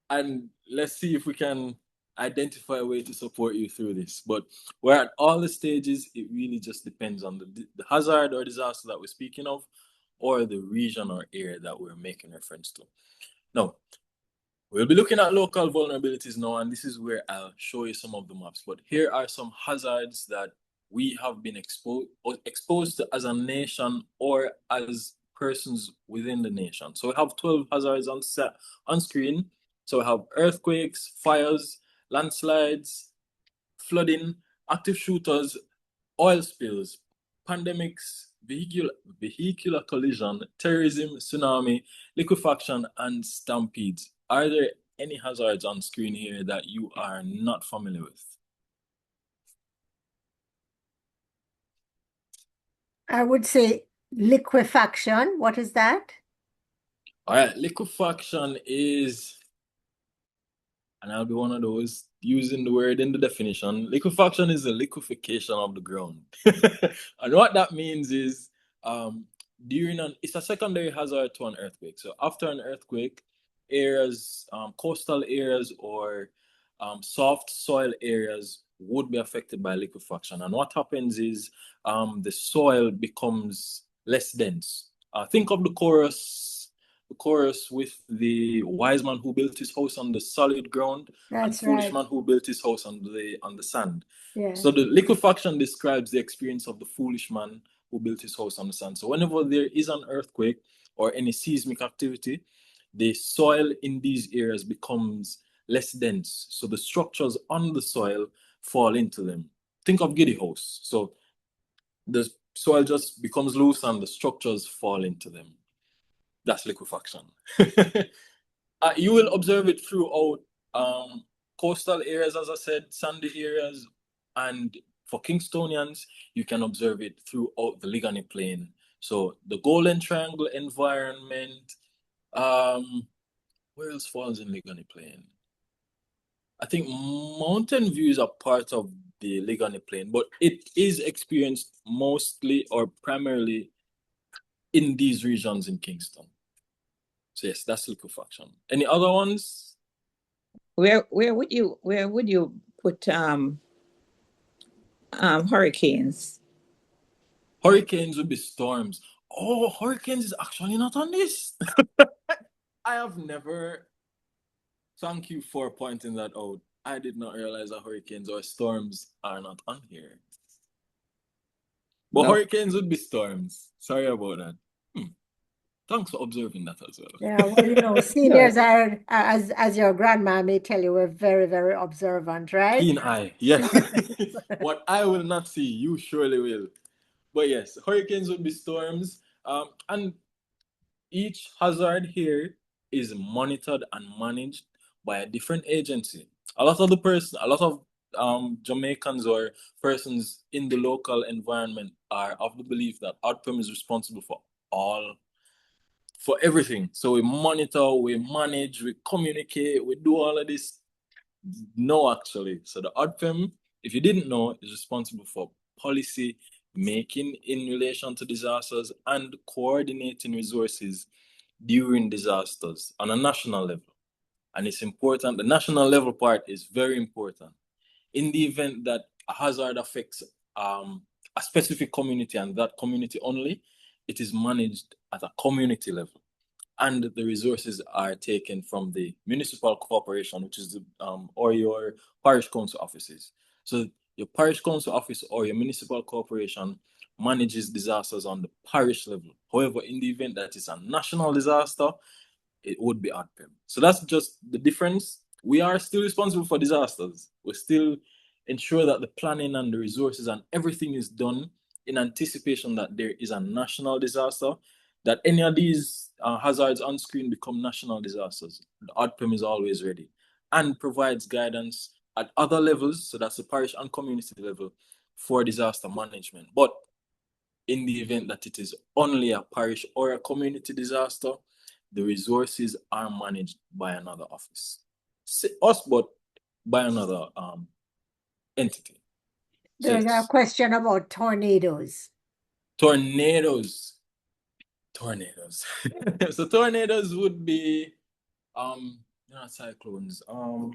[SPEAKER 4] And let's see if we can identify a way to support you through this. But we're at all the stages. It really just depends on the hazard or disaster that we're speaking of or the region or area that we're making reference to. Now, we'll be looking at local vulnerabilities now, and this is where I'll show you some of the maps. But here are some hazards that we have been exposed to as a nation or as persons within the nation. So we have 12 hazards on screen. So we have earthquakes, fires, landslides, flooding, active shooters, oil spills, pandemics, vehicular collision, terrorism, tsunami, liquefaction, and stampedes. Are there any hazards on screen here that you are not familiar with?
[SPEAKER 2] I would say liquefaction. What is that?
[SPEAKER 4] All right, liquefaction is, and I'll be one of those using the word in the definition. Liquefaction is the liquefaction of the ground. And what that means is it's a secondary hazard to an earthquake. So after an earthquake, areas, coastal areas or soft soil areas would be affected by liquefaction. And what happens is the soil becomes less dense. Think of the chorus with the wise man who built his house on the solid ground and foolish man who built his house on the sand.
[SPEAKER 2] Yeah.
[SPEAKER 4] So the liquefaction describes the experience of the foolish man who built his house on the sand. So whenever there is an earthquake or any seismic activity, the soil in these areas becomes less dense. So the structures on the soil fall into them. Think of Giddy house. So the soil just becomes loose and the structures fall into them. That's liquefaction. You will observe it throughout coastal areas, as I said, sandy areas, and for Kingstonians, you can observe it throughout the Ligani Plain. So the Golden Triangle environment, where else falls in Ligani Plain? I think Mountain View is a part of the Ligani Plain, but it is experienced mostly or primarily in these regions in Kingston. So yes, that's liquefaction. Any other ones?
[SPEAKER 6] Where would you put hurricanes?
[SPEAKER 4] Hurricanes would be storms. Oh, hurricanes is actually not on this. I have never. Thank you for pointing that out. I did not realize that hurricanes or storms are not on here. But
[SPEAKER 6] No.
[SPEAKER 4] hurricanes would be storms. Sorry about that. Thanks for observing that as well.
[SPEAKER 2] Yeah, well, you know, seniors are, as your grandma may tell you, we're very, very observant, right?
[SPEAKER 4] Keen eye, yes. What I will not see, you surely will. But yes, hurricanes would be storms. And each hazard here is monitored and managed by a different agency. A lot of Jamaicans or persons in the local environment are of the belief that ODPEM is responsible for everything. So we monitor, we manage, we communicate, we do all of this. No, actually. So the ODPEM, if you didn't know, is responsible for policy making in relation to disasters and coordinating resources during disasters on a national level. And it's important. The national level part is very important. In the event that a hazard affects a specific community and that community only, it is managed at a community level. And the resources are taken from the municipal corporation, which is or your parish council offices. So your parish council office or your municipal corporation manages disasters on the parish level. However, in the event that it's a national disaster, it would be ODPEM. So that's just the difference. We are still responsible for disasters. We still ensure that the planning and the resources and everything is done in anticipation that there is a national disaster, that any of these hazards on screen become national disasters. The ODPEM is always ready and provides guidance at other levels, so that's the parish and community level, for disaster management. But in the event that it is only a parish or a community disaster, the resources are managed by another office. Us, but by another entity.
[SPEAKER 2] There's a question about tornadoes.
[SPEAKER 4] Tornadoes. So tornadoes would be not cyclones. Why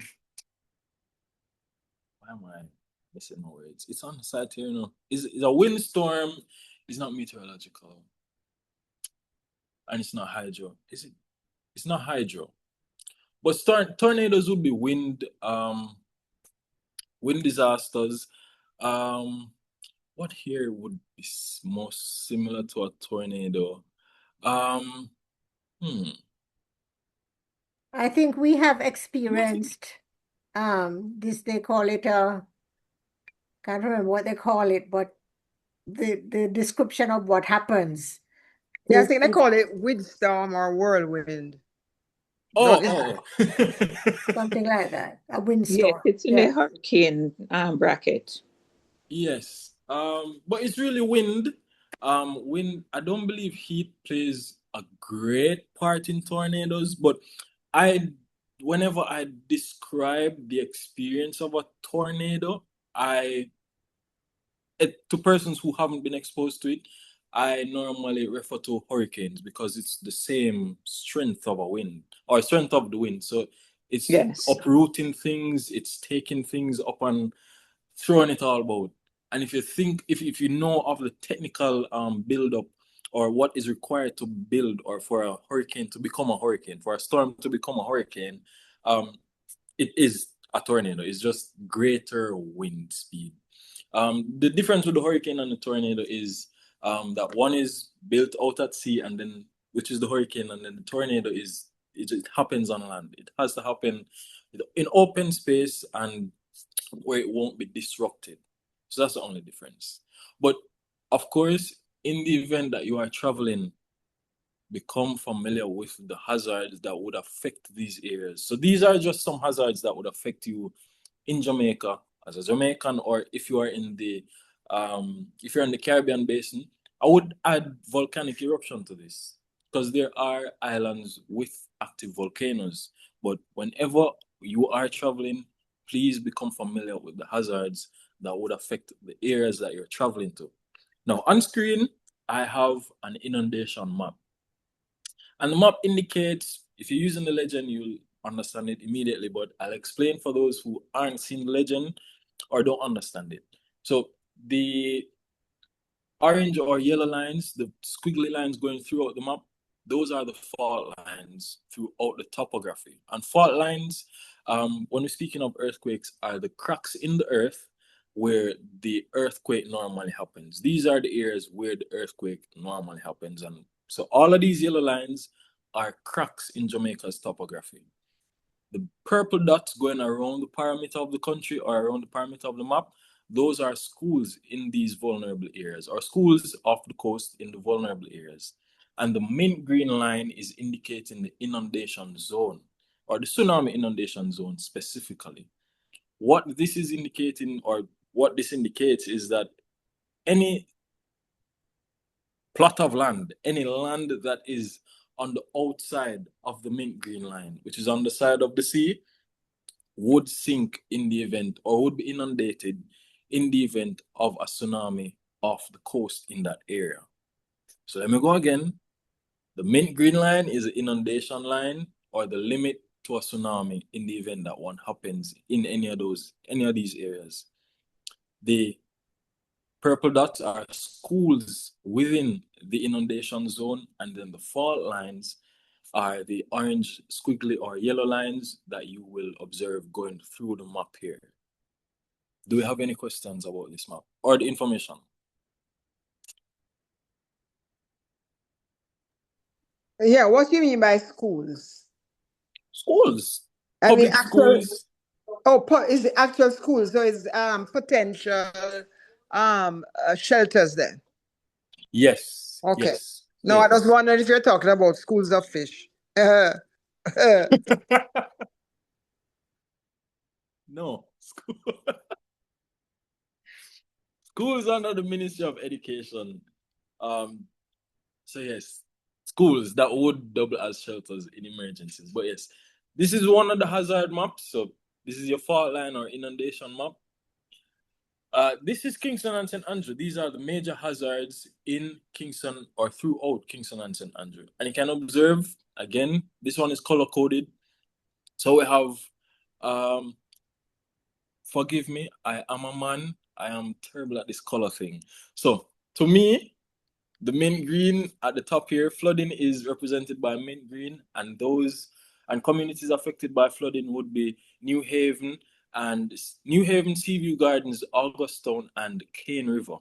[SPEAKER 4] am I missing my words? It's on the side here, you know. It's a windstorm. It's not meteorological. And it's not hydro. Is it? It's not hydro. But tornadoes would be wind disasters. What here would be most similar to a tornado?
[SPEAKER 2] I think we have experienced this, they call it can't remember what they call it, but the description of what happens.
[SPEAKER 9] Yeah, I think they call it windstorm or whirlwind.
[SPEAKER 4] Oh.
[SPEAKER 2] Something like that. A windstorm.
[SPEAKER 6] Yeah, it's in a hurricane bracket.
[SPEAKER 4] Yes. But it's really wind. Wind, I don't believe heat plays a great part in tornadoes, but whenever I describe the experience of a tornado, to persons who haven't been exposed to it, I normally refer to hurricanes because it's the same strength of a wind or strength of the wind. So it's uprooting things, it's taking things up and throwing it all about. And if you know of the technical build-up or what is required to build or for a hurricane to become a hurricane, for a storm to become a hurricane, it is a tornado. It's just greater wind speed. The difference with the hurricane and the tornado is that one is built out at sea, and then which is the hurricane, and then the tornado it happens on land. It has to happen in open space and where it won't be disrupted. So that's the only difference. But of course, in the event that you are traveling, become familiar with the hazards that would affect these areas. So these are just some hazards that would affect you in Jamaica as a Jamaican, or if you are in the Caribbean basin. I would add volcanic eruption to this because there are islands with active volcanoes. But whenever you are traveling, please become familiar with the hazards that would affect the areas that you're traveling to. Now, on screen, I have an inundation map. And the map indicates, if you're using the legend, you'll understand it immediately, but I'll explain for those who aren't seeing the legend or don't understand it. So the orange or yellow lines, the squiggly lines going throughout the map, those are the fault lines throughout the topography. And fault lines, when we're speaking of earthquakes, are the cracks in the earth where the earthquake normally happens. These are the areas where the earthquake normally happens. And so all of these yellow lines are cracks in Jamaica's topography. The purple dots going around the perimeter of the country or around the perimeter of the map, those are schools in these vulnerable areas, or schools off the coast in the vulnerable areas. And the mint green line is indicating the inundation zone, or the tsunami inundation zone specifically. What this is indicating, or what this indicates, is that any plot of land, any land that is on the outside of the mint green line, which is on the side of the sea, would sink in the event, or would be inundated in the event of a tsunami off the coast in that area. So let me go again. The mint green line is the inundation line, or the limit to a tsunami in the event that one happens in any of these areas. The purple dots are schools within the inundation zone, and then the fault lines are the orange squiggly or yellow lines that you will observe going through the map here. Do we have any questions about this map or the information?
[SPEAKER 9] Yeah, what do you mean by schools?
[SPEAKER 4] Schools.
[SPEAKER 9] And the
[SPEAKER 4] Public
[SPEAKER 9] actual,
[SPEAKER 4] schools.
[SPEAKER 9] is the actual school, so it's potential shelters then.
[SPEAKER 4] Yes.
[SPEAKER 9] Okay.
[SPEAKER 4] Yes.
[SPEAKER 9] No,
[SPEAKER 4] Yes.
[SPEAKER 9] I just wondered if you're talking about schools of fish.
[SPEAKER 4] No. Schools under the Ministry of Education. So yes, schools that would double as shelters in emergencies. But yes, this is one of the hazard maps. So this is your fault line or inundation map. This is Kingston and St. Andrew. These are the major hazards in Kingston or throughout Kingston and St. Andrew. And you can observe, again, this one is color-coded. So we have, forgive me, I am a man. I am terrible at this color thing. So to me, the mint green at the top here, flooding is represented by mint green, and communities affected by flooding would be New Haven, Seaview Gardens, Augustown, and Cane River.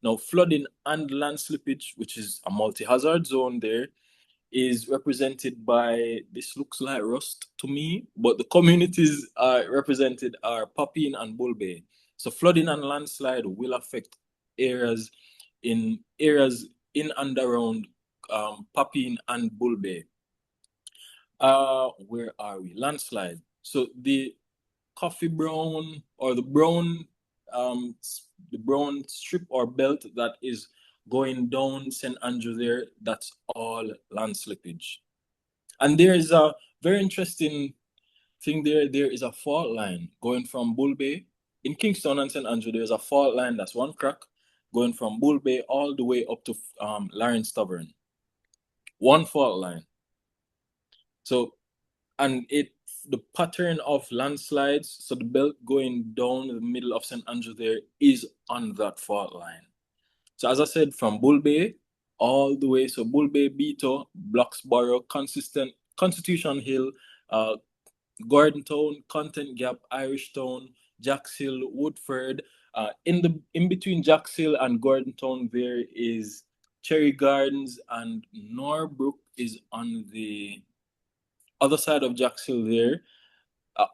[SPEAKER 4] Now, flooding and land slippage, which is a multi-hazard zone there, is represented by, this looks like Rust to me, but the communities represented are Papine and Bull Bay. So flooding and landslide will affect areas in and around Papine and Bull Bay. Where are we? Landslide. So the coffee brown, or the brown strip or belt that is going down St. Andrew there, that's all land slippage. And there is a very interesting thing there. There is a fault line going from Bull Bay. In Kingston and St. Andrew, there's a fault line that's one crack going from Bull Bay all the way up to Lawrence Tavern. One fault line. So, and the pattern of landslides, so the belt going down the middle of St. Andrew there is on that fault line. So as I said, from Bull Bay all the way, so Bull Bay, Beto, Bloxborough, Constitution Hill, Gordon Town, Content Gap, Irish Town, Jacks Hill, Woodford. In between Jacks Hill and Gordon Town, there is Cherry Gardens, and Norbrook is on the other side of Jacks Hill there,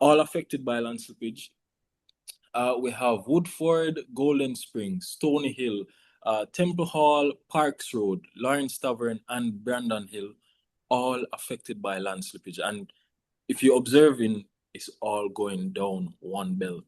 [SPEAKER 4] all affected by land slippage. We have Woodford, Golden Springs, Stony Hill, Temple Hall, Parks Road, Lawrence Tavern, and Brandon Hill, all affected by land slippage. And if you're observing, it's all going down one belt.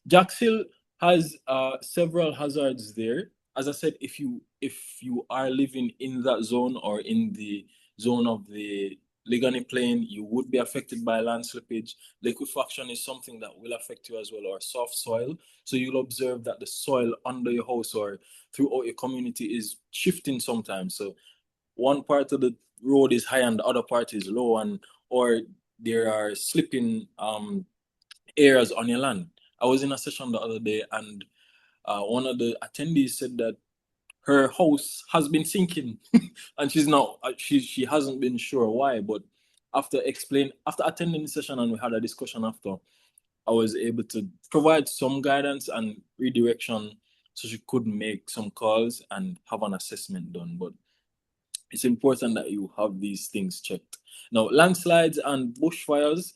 [SPEAKER 4] Jacks Hill has several hazards there. As I said, if you are living in that zone or in the zone of the Ligani Plain, you would be affected by land slippage. Liquefaction is something that will affect you as well, or soft soil. So you'll observe that the soil under your house or throughout your community is shifting sometimes. So one part of the road is high and the other part is low, or there are slipping areas on your land. I was in a session the other day, and one of the attendees said that her house has been sinking, and she's not. She hasn't been sure why. But after attending the session, and we had a discussion after, I was able to provide some guidance and redirection, so she could make some calls and have an assessment done. But it's important that you have these things checked. Now, landslides and bushfires.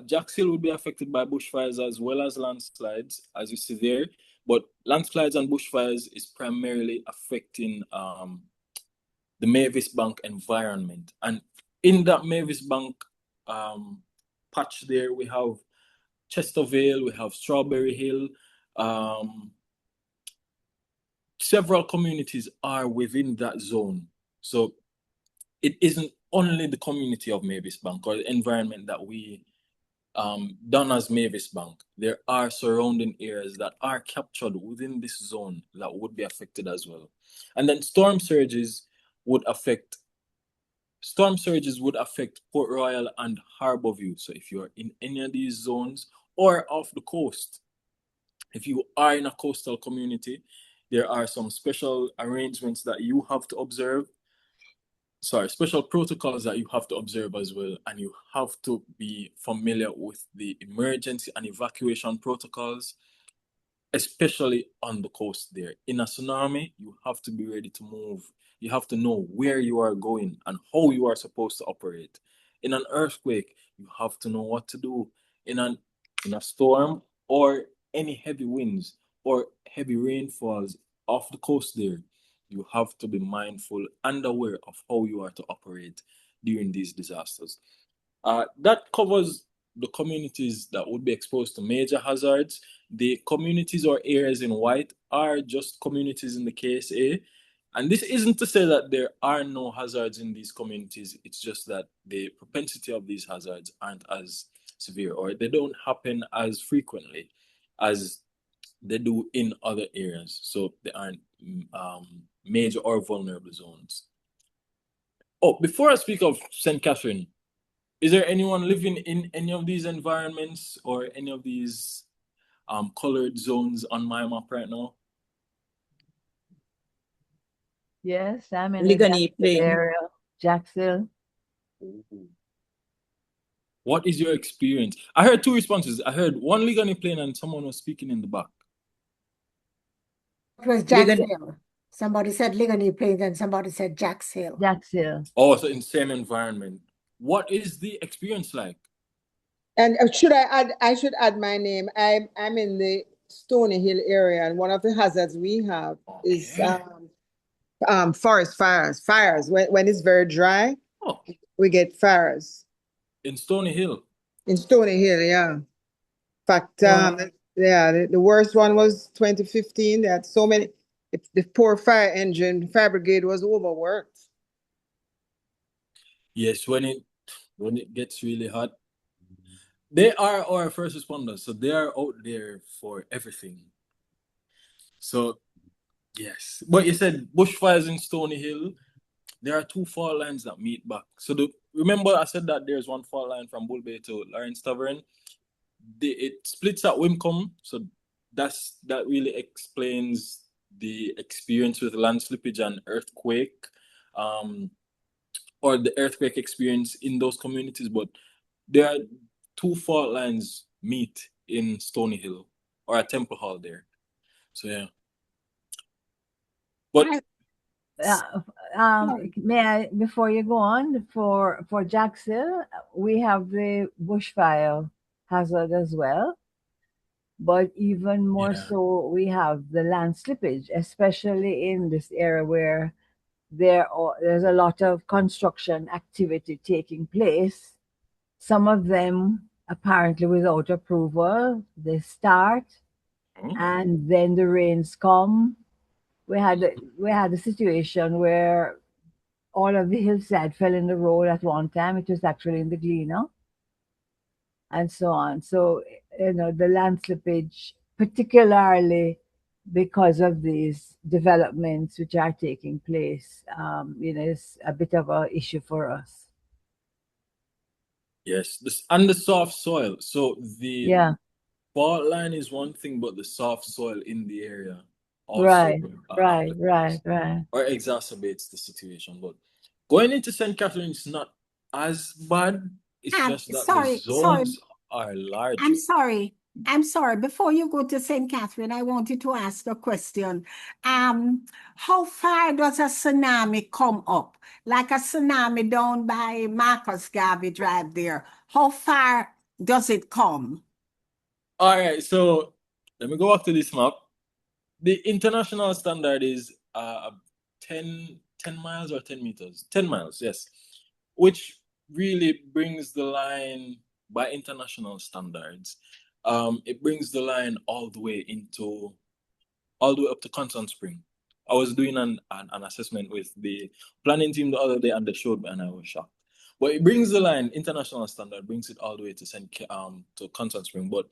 [SPEAKER 4] Jax Hill will be affected by bushfires as well as landslides, as you see there. But landslides and bushfires is primarily affecting the Mavis Bank environment. And in that Mavis Bank patch there, we have Chesterville, we have Strawberry Hill. Several communities are within that zone. So it isn't only the community of Mavis Bank or the environment that we done as Mavis Bank. There are surrounding areas that are captured within this zone that would be affected as well. And then storm surges would affect Port Royal and Harbourview. So if you're in any of these zones or off the coast, if you are in a coastal community, there are some special arrangements that you have to observe. Special protocols that you have to observe as well. And you have to be familiar with the emergency and evacuation protocols, especially on the coast there. In a tsunami, you have to be ready to move. You have to know where you are going and how you are supposed to operate. In an earthquake, you have to know what to do. In a storm or any heavy winds or heavy rainfalls off the coast there, you have to be mindful and aware of how you are to operate during these disasters. That covers the communities that would be exposed to major hazards. The communities or areas in white are just communities in the KSA. And this isn't to say that there are no hazards in these communities. It's just that the propensity of these hazards aren't as severe, or they don't happen as frequently as they do in other areas. So they aren't major or vulnerable zones. Oh, before I speak of St. Catherine, is there anyone living in any of these environments or any of these colored zones on my map right now?
[SPEAKER 8] Yes, I'm in the
[SPEAKER 6] Ligani
[SPEAKER 8] Jacksonville
[SPEAKER 6] Plain.
[SPEAKER 8] area. Jacksonville.
[SPEAKER 4] What is your experience? I heard two responses. I heard one Ligani Plain and someone was speaking in the back.
[SPEAKER 2] It was Jax Hill. Somebody said Ligani Plains and somebody said Jax Hill.
[SPEAKER 8] Jacksonville.
[SPEAKER 4] Oh, so in same environment. What is the experience like?
[SPEAKER 9] And I should add my name. I'm in the Stony Hill area, and one of the hazards we have is forest fires. Fires when it's very dry, we get fires.
[SPEAKER 4] In Stony Hill.
[SPEAKER 9] In Stony Hill, yeah. In fact, the worst one was 2015. They had so many. The poor fire brigade was overworked.
[SPEAKER 4] Yes, when it gets really hot, they are our first responders, so they are out there for everything. So, yes. But you said bushfires in Stony Hill, there are two fault lines that meet back. So remember I said that there's one fault line from Bull Bay to Lawrence Tavern. It splits at Wimcombe, so that really explains the experience with land slippage and earthquake, or the earthquake experience in those communities. But there are two fault lines meet in Stony Hill or at Temple Hall there. So yeah. But
[SPEAKER 8] may I, before you go on, for Jacksonville, we have the bushfire hazard as well. But even more so, we have the land slippage, especially in this area where there's a lot of construction activity taking place. Some of them apparently without approval. They start, and then the rains come. We had a situation where all of the hillside fell in the road at one time. It was actually in the Gleaner, and so on. So, the land slippage, particularly because of these developments which are taking place, is a bit of an issue for us.
[SPEAKER 4] Yes, and the soft soil. So the fault line is one thing, but the soft soil in the area also
[SPEAKER 8] Right,
[SPEAKER 4] the
[SPEAKER 8] right.
[SPEAKER 4] or exacerbates the situation. But going into St. Catherine is not as bad. It's just that the
[SPEAKER 5] Sorry,
[SPEAKER 4] zones are larger.
[SPEAKER 5] I'm sorry. Before you go to St. Catherine, I wanted to ask a question. How far does a tsunami come up? Like a tsunami down by Marcus Garvey Drive there. How far does it come?
[SPEAKER 4] All right, so let me go back to this map. The international standard is 10 miles or 10 meters. 10 miles, yes. Which really brings the line by international standards. It brings the line all the way up to Constant Spring. I was doing an assessment with the planning team the other day and they showed me and I was shocked. But it brings the line, international standard, brings it all the way to Constant Spring. But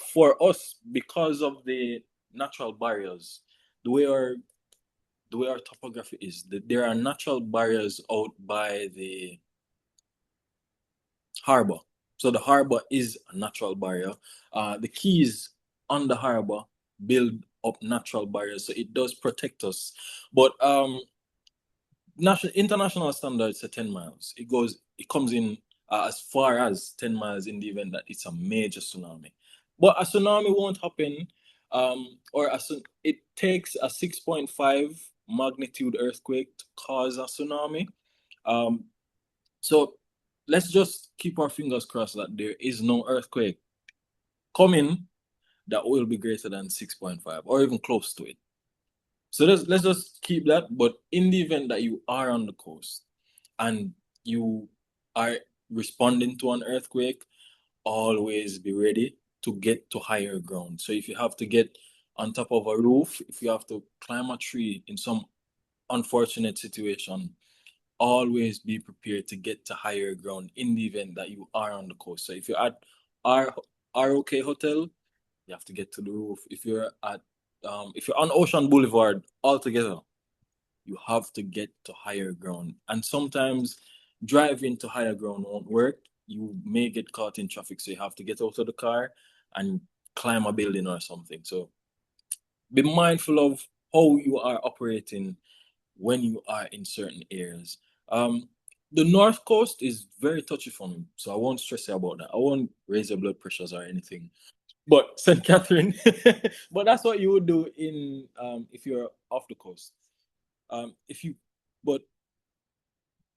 [SPEAKER 4] for us, because of the natural barriers, the way our topography is, there are natural barriers out by the harbor. So the harbor is a natural barrier. The keys on the harbor build up natural barriers, so it does protect us. But international standards are 10 miles. It comes in as far as 10 miles in the event that it's a major tsunami. But a tsunami won't happen, it takes a 6.5 magnitude earthquake to cause a tsunami. So let's just keep our fingers crossed that there is no earthquake coming that will be greater than 6.5 or even close to it. So let's just keep that. But in the event that you are on the coast and you are responding to an earthquake, always be ready to get to higher ground. So if you have to get on top of a roof, if you have to climb a tree in some unfortunate situation, always be prepared to get to higher ground in the event that you are on the coast. So if you're at ROK Hotel, you have to get to the roof. If you're on Ocean Boulevard altogether, you have to get to higher ground. And sometimes driving to higher ground won't work. You may get caught in traffic, so you have to get out of the car and climb a building or something. So be mindful of how you are operating when you are in certain areas. The North Coast is very touchy for me, so I won't stress you about that. I won't raise your blood pressures or anything. But St. Catherine, but that's what you would do in if you're off the coast. But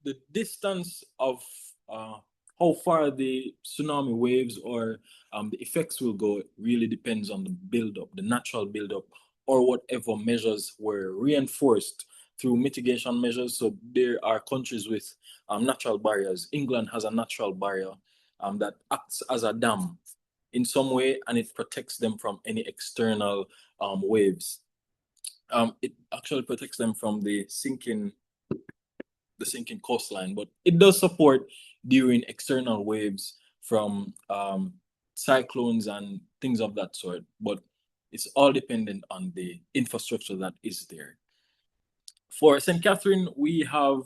[SPEAKER 4] the distance of how far the tsunami waves or the effects will go really depends on the buildup, the natural buildup, or whatever measures were reinforced through mitigation measures. So there are countries with natural barriers. England has a natural barrier that acts as a dam in some way, and it protects them from any external waves. It actually protects them from the sinking coastline, but it does support during external waves from cyclones and things of that sort. But it's all dependent on the infrastructure that is there. For St. Catherine, we have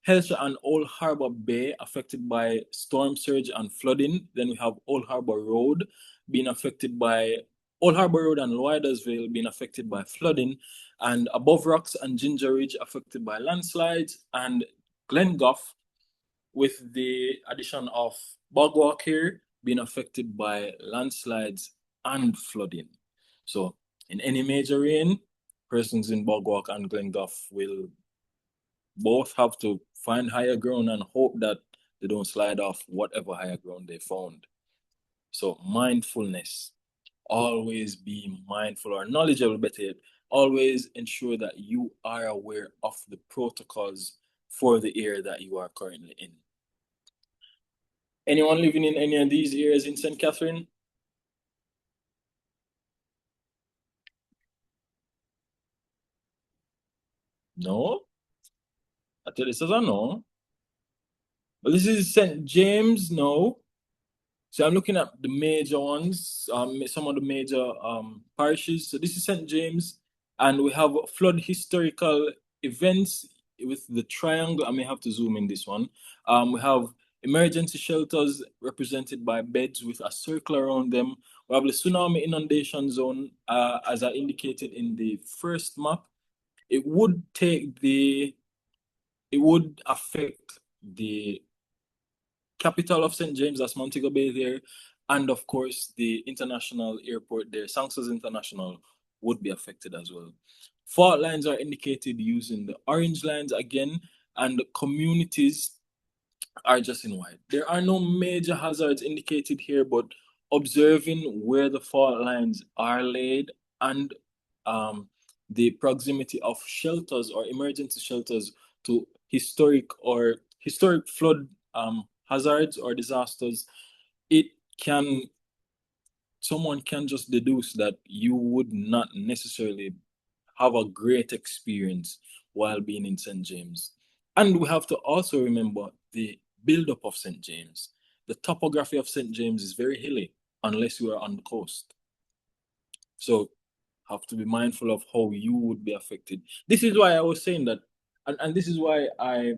[SPEAKER 4] Helsha and Old Harbour Bay affected by storm surge and flooding. Then we have Old Harbour Road being affected by Old Harbour Road and Loidersville being affected by flooding, and Above Rocks and Ginger Ridge affected by landslides, and Glengough, with the addition of Bogwalk here, being affected by landslides and flooding. So in any major rain, persons in Bogwalk and Glengough will both have to find higher ground and hope that they don't slide off whatever higher ground they found. So mindfulness, always be mindful or knowledgeable, better yet, always ensure that you are aware of the protocols for the area that you are currently in. Anyone living in any of these areas in St. Catherine? No? I tell you, this is a no. But this is St. James, no. So I'm looking at the major ones, some of the major parishes. So this is St. James, and we have flood historical events with the triangle. I may have to zoom in this one. We have emergency shelters represented by beds with a circle around them. We have the tsunami inundation zone, as I indicated in the first map. It would affect the capital of St. James, that's Montego Bay there, and of course the international airport there, Santos International, would be affected as well. Fault lines are indicated using the orange lines again, and the communities are just in white. There are no major hazards indicated here, but observing where the fault lines are laid and the proximity of shelters or emergency shelters to historic flood hazards or disasters, someone can just deduce that you would not necessarily have a great experience while being in St. James. And we have to also remember the buildup of St. James. The topography of St. James is very hilly unless you are on the coast. So have to be mindful of how you would be affected. This is why I was saying that, and this is why I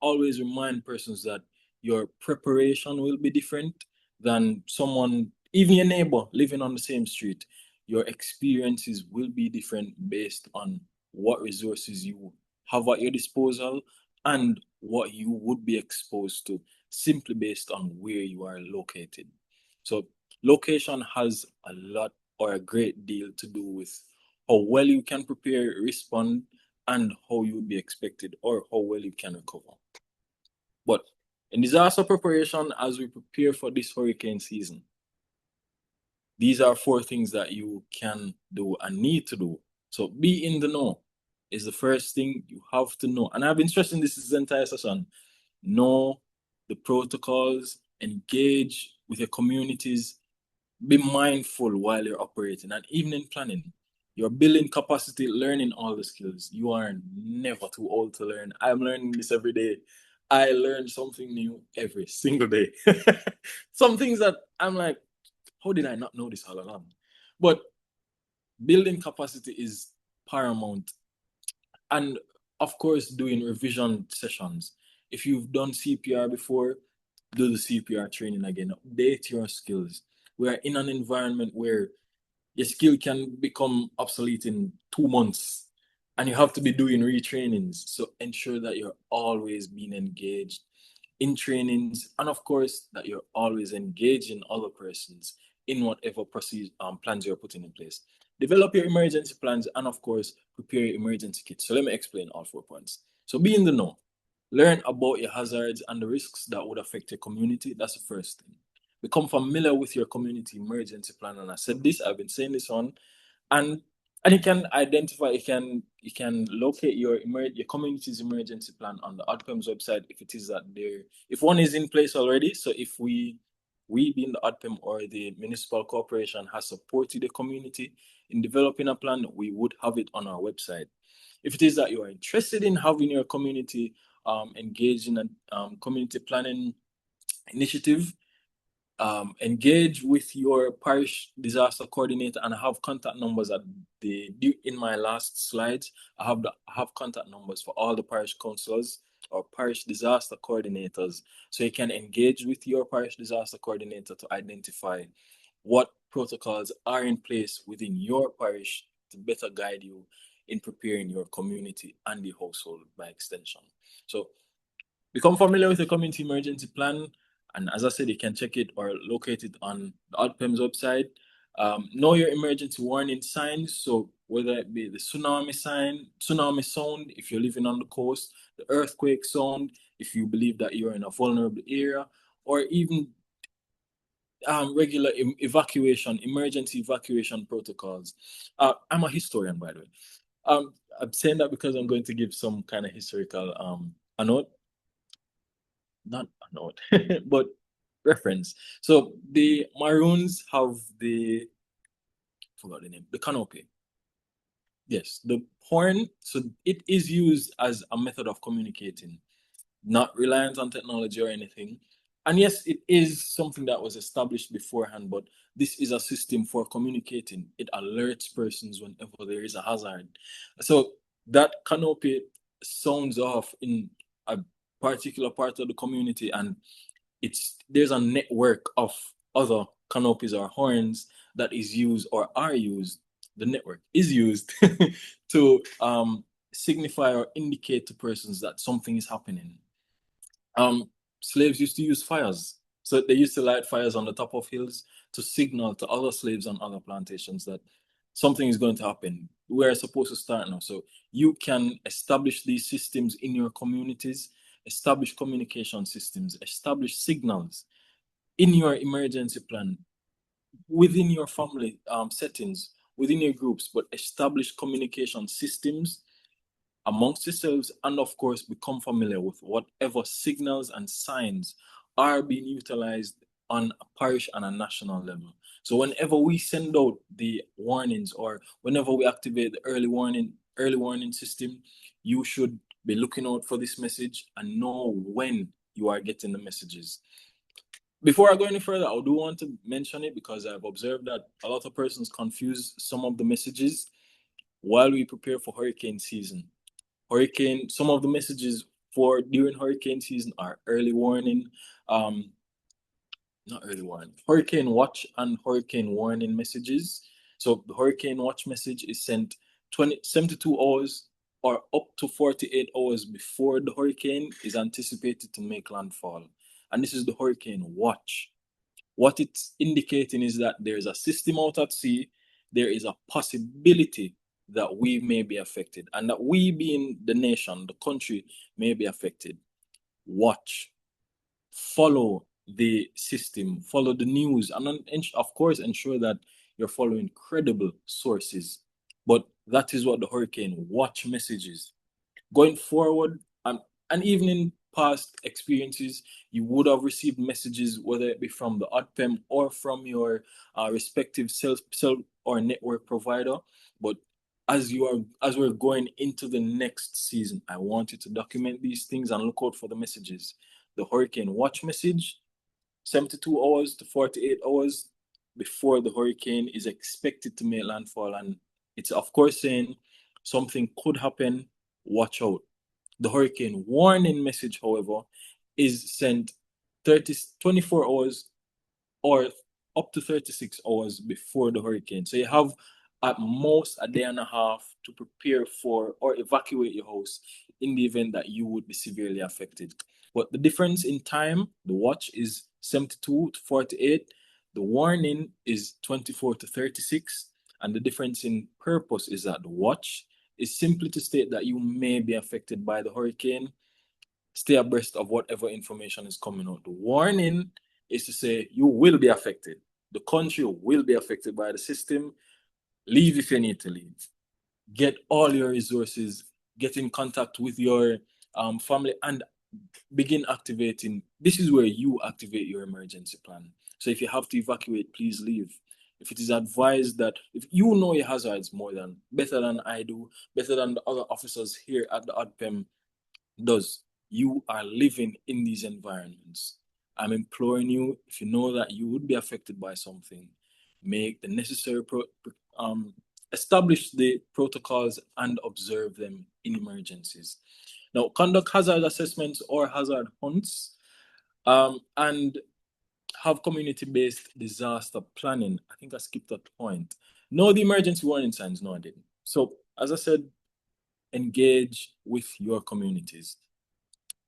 [SPEAKER 4] always remind persons that your preparation will be different than someone, even your neighbor living on the same street. Your experiences will be different based on what resources you have at your disposal and what you would be exposed to simply based on where you are located. So location has a lot or a great deal to do with how well you can prepare, respond, and how you would be expected or how well you can recover. But in disaster preparation, as we prepare for this hurricane season, these are 4 things that you can do and need to do. So be in the know is the first thing you have to know. And I've been stressing this entire session. Know the protocols, engage with your communities, be mindful while you're operating, and even in planning. You're building capacity, learning all the skills. You are never too old to learn. I'm learning this every day. I learn something new every single day. Some things that I'm like, how did I not know this all along? But building capacity is paramount. And of course, doing revision sessions. If you've done CPR before, do the CPR training again. Update your skills. We are in an environment where your skill can become obsolete in 2 months and you have to be doing retrainings. So ensure that you're always being engaged in trainings, and of course that you're always engaging other persons in whatever plans you're putting in place. Develop your emergency plans, and of course prepare your emergency kit. So let me explain all 4 points. So be in the know. Learn about your hazards and the risks that would affect your community. That's the first thing. Become familiar with your community emergency plan. And I said this, I've been saying this on, and you can identify, you can locate your community's emergency plan on the ODPEM's website if it is that there, if one is in place already. So if we being the ODPEM or the municipal corporation has supported the community in developing a plan, we would have it on our website. If it is that you are interested in having your community engaged in a community planning initiative, engage with your parish disaster coordinator, and I have contact numbers in my last slides. I have contact numbers for all the parish councillors or parish disaster coordinators, so you can engage with your parish disaster coordinator to identify what protocols are in place within your parish to better guide you in preparing your community and the household by extension. So become familiar with the community emergency plan. And as I said, you can check it or locate it on the ODPEM's website. Know your emergency warning signs. So whether it be the tsunami sound, if you're living on the coast, the earthquake sound, if you believe that you're in a vulnerable area, or even regular emergency evacuation protocols. I'm a historian, by the way. I'm saying that because I'm going to give some kind of historical a note. Not a note, but reference. So the Maroons have forgot the name, the canopy. Yes, the horn. So it is used as a method of communicating, not reliant on technology or anything. And yes, it is something that was established beforehand, but this is a system for communicating. It alerts persons whenever there is a hazard. So that canopy sounds off in a particular part of the community, and there's a network of other canopies or horns that is used or are used, the network is used to signify or indicate to persons that something is happening. Slaves used to use fires. So they used to light fires on the top of hills to signal to other slaves on other plantations that something is going to happen. We're supposed to start now. So you can establish these systems in your communities, establish communication systems, establish signals in your emergency plan, within your family settings, within your groups, but establish communication systems amongst yourselves, and of course become familiar with whatever signals and signs are being utilized on a parish and a national level. So whenever we send out the warnings or whenever we activate the early warning system, you should be looking out for this message and know when you are getting the messages. Before I go any further, I do want to mention it because I've observed that a lot of persons confuse some of the messages while we prepare for hurricane season. Some of the messages for during hurricane season are early warning, not early warning, hurricane watch and hurricane warning messages. So the hurricane watch message is sent 72 hours or up to 48 hours before the hurricane is anticipated to make landfall. And this is the hurricane watch. What it's indicating is that there's a system out at sea, there is a possibility that we may be affected, and that we, being the nation, the country, may be affected. Watch, follow the system, follow the news, and of course ensure that you're following credible sources. But that is what the hurricane watch message is. Going forward, and even in past experiences, you would have received messages, whether it be from the ODPEM or from your respective cell or network provider. But as we're going into the next season, I want you to document these things and look out for the messages. The hurricane watch message, 72 hours to 48 hours before the hurricane is expected to make landfall, and it's of course saying something could happen, watch out. The hurricane warning message, however, is sent 24 hours or up to 36 hours before the hurricane. So you have at most a day and a half to prepare for or evacuate your house in the event that you would be severely affected. But the difference in time, the watch is 72 to 48, the warning is 24 to 36, and the difference in purpose is that the watch is simply to state that you may be affected by the hurricane. Stay abreast of whatever information is coming out. The warning is to say you will be affected. The country will be affected by the system. Leave if you need to leave. Get all your resources. Get in contact with your family and begin activating. This is where you activate your emergency plan. So if you have to evacuate, please leave. If it is advised that if you know your hazards better than I do, better than the other officers here at the ODPEM does, you are living in these environments. I'm imploring you, if you know that you would be affected by something, make the necessary establish the protocols and observe them in emergencies. Now, conduct hazard assessments or hazard hunts, and have community-based disaster planning. I think I skipped that point. Know the emergency warning signs. No, I didn't. So, as I said, engage with your communities.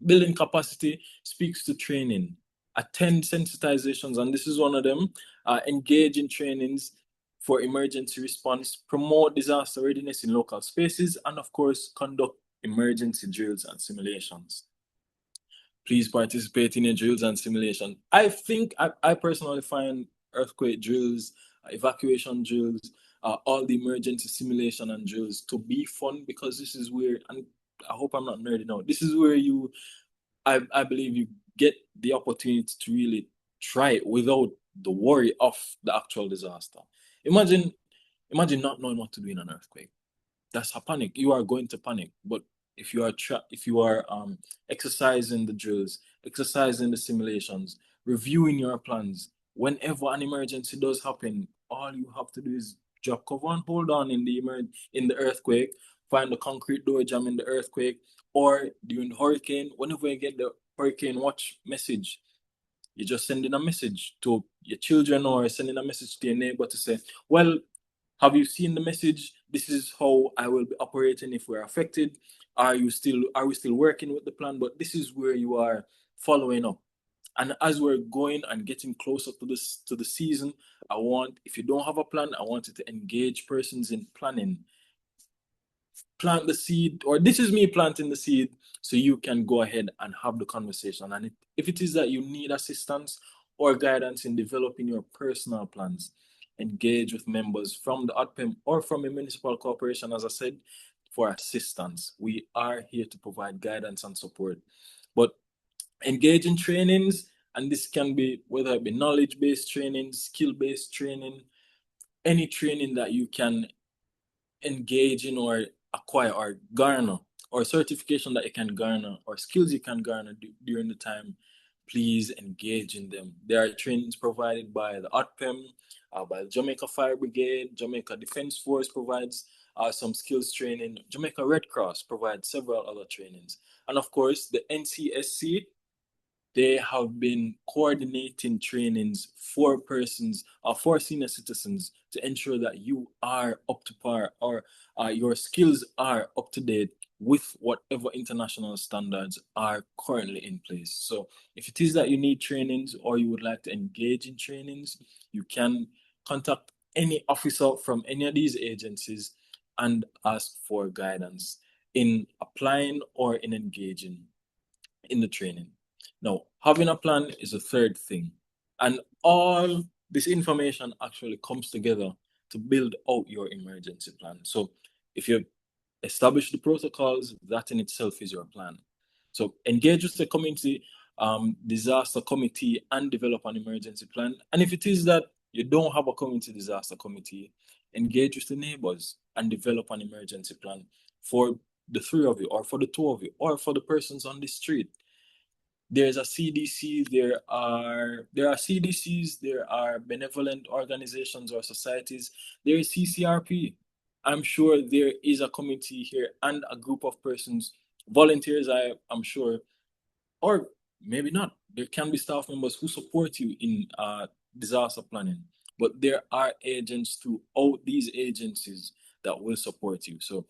[SPEAKER 4] Building capacity speaks to training. Attend sensitizations, and this is one of them. Engage in trainings for emergency response, promote disaster readiness in local spaces, and of course, conduct emergency drills and simulations. Please participate in your drills and simulation. I think I personally find earthquake drills, evacuation drills, all the emergency simulation and drills to be fun, because this is where, and I hope I'm not nerding out, this is where I believe you get the opportunity to really try it without the worry of the actual disaster. Imagine not knowing what to do in an earthquake. That's a panic. You are going to panic. But if you are exercising the drills, exercising the simulations, reviewing your plans, whenever an emergency does happen, all you have to do is drop cover and hold on in the earthquake, find the concrete door jam in the earthquake, or during the hurricane, whenever you get the hurricane watch message, You're just sending a message to your children or sending a message to your neighbor to say, well, have you seen the message? This is how I will be operating if we're affected. Are we still working with the plan? But this is where you are following up. And as we're going and getting closer to the season, if you don't have a plan, I want you to engage persons in planning. Plant the seed, or this is me planting the seed, so you can go ahead and have the conversation. And if it is that you need assistance or guidance in developing your personal plans, engage with members from the ODPEM or from a municipal corporation, as I said, for assistance. We are here to provide guidance and support. But engage in trainings, and this can be whether it be knowledge-based training, skill-based training, any training that you can engage in or acquire or garner, or certification that you can garner or skills you can garner during the time, please engage in them. There are trainings provided by the ODPEM, by the Jamaica Fire Brigade. Jamaica Defense Force provides some skills training. Jamaica Red Cross provides several other trainings. And of course, the NCSC, they have been coordinating trainings for persons or for senior citizens to ensure that you are up to par, or your skills are up to date with whatever international standards are currently in place. So if it is that you need trainings or you would like to engage in trainings, you can contact any officer from any of these agencies and ask for guidance in applying or in engaging in the training. Now, having a plan is a third thing. And all this information actually comes together to build out your emergency plan. So if you establish the protocols, that in itself is your plan. So engage with the community disaster committee and develop an emergency plan. And if it is that you don't have a community disaster committee, engage with the neighbors and develop an emergency plan for the three of you, or for the two of you, or for the persons on the street. There's a CDC, there are CDCs, there are benevolent organizations or societies, there is CCRP. I'm sure there is a committee here and a group of persons, volunteers, I'm sure, or maybe not. There can be staff members who support you in disaster planning, but there are agents throughout these agencies that will support you. So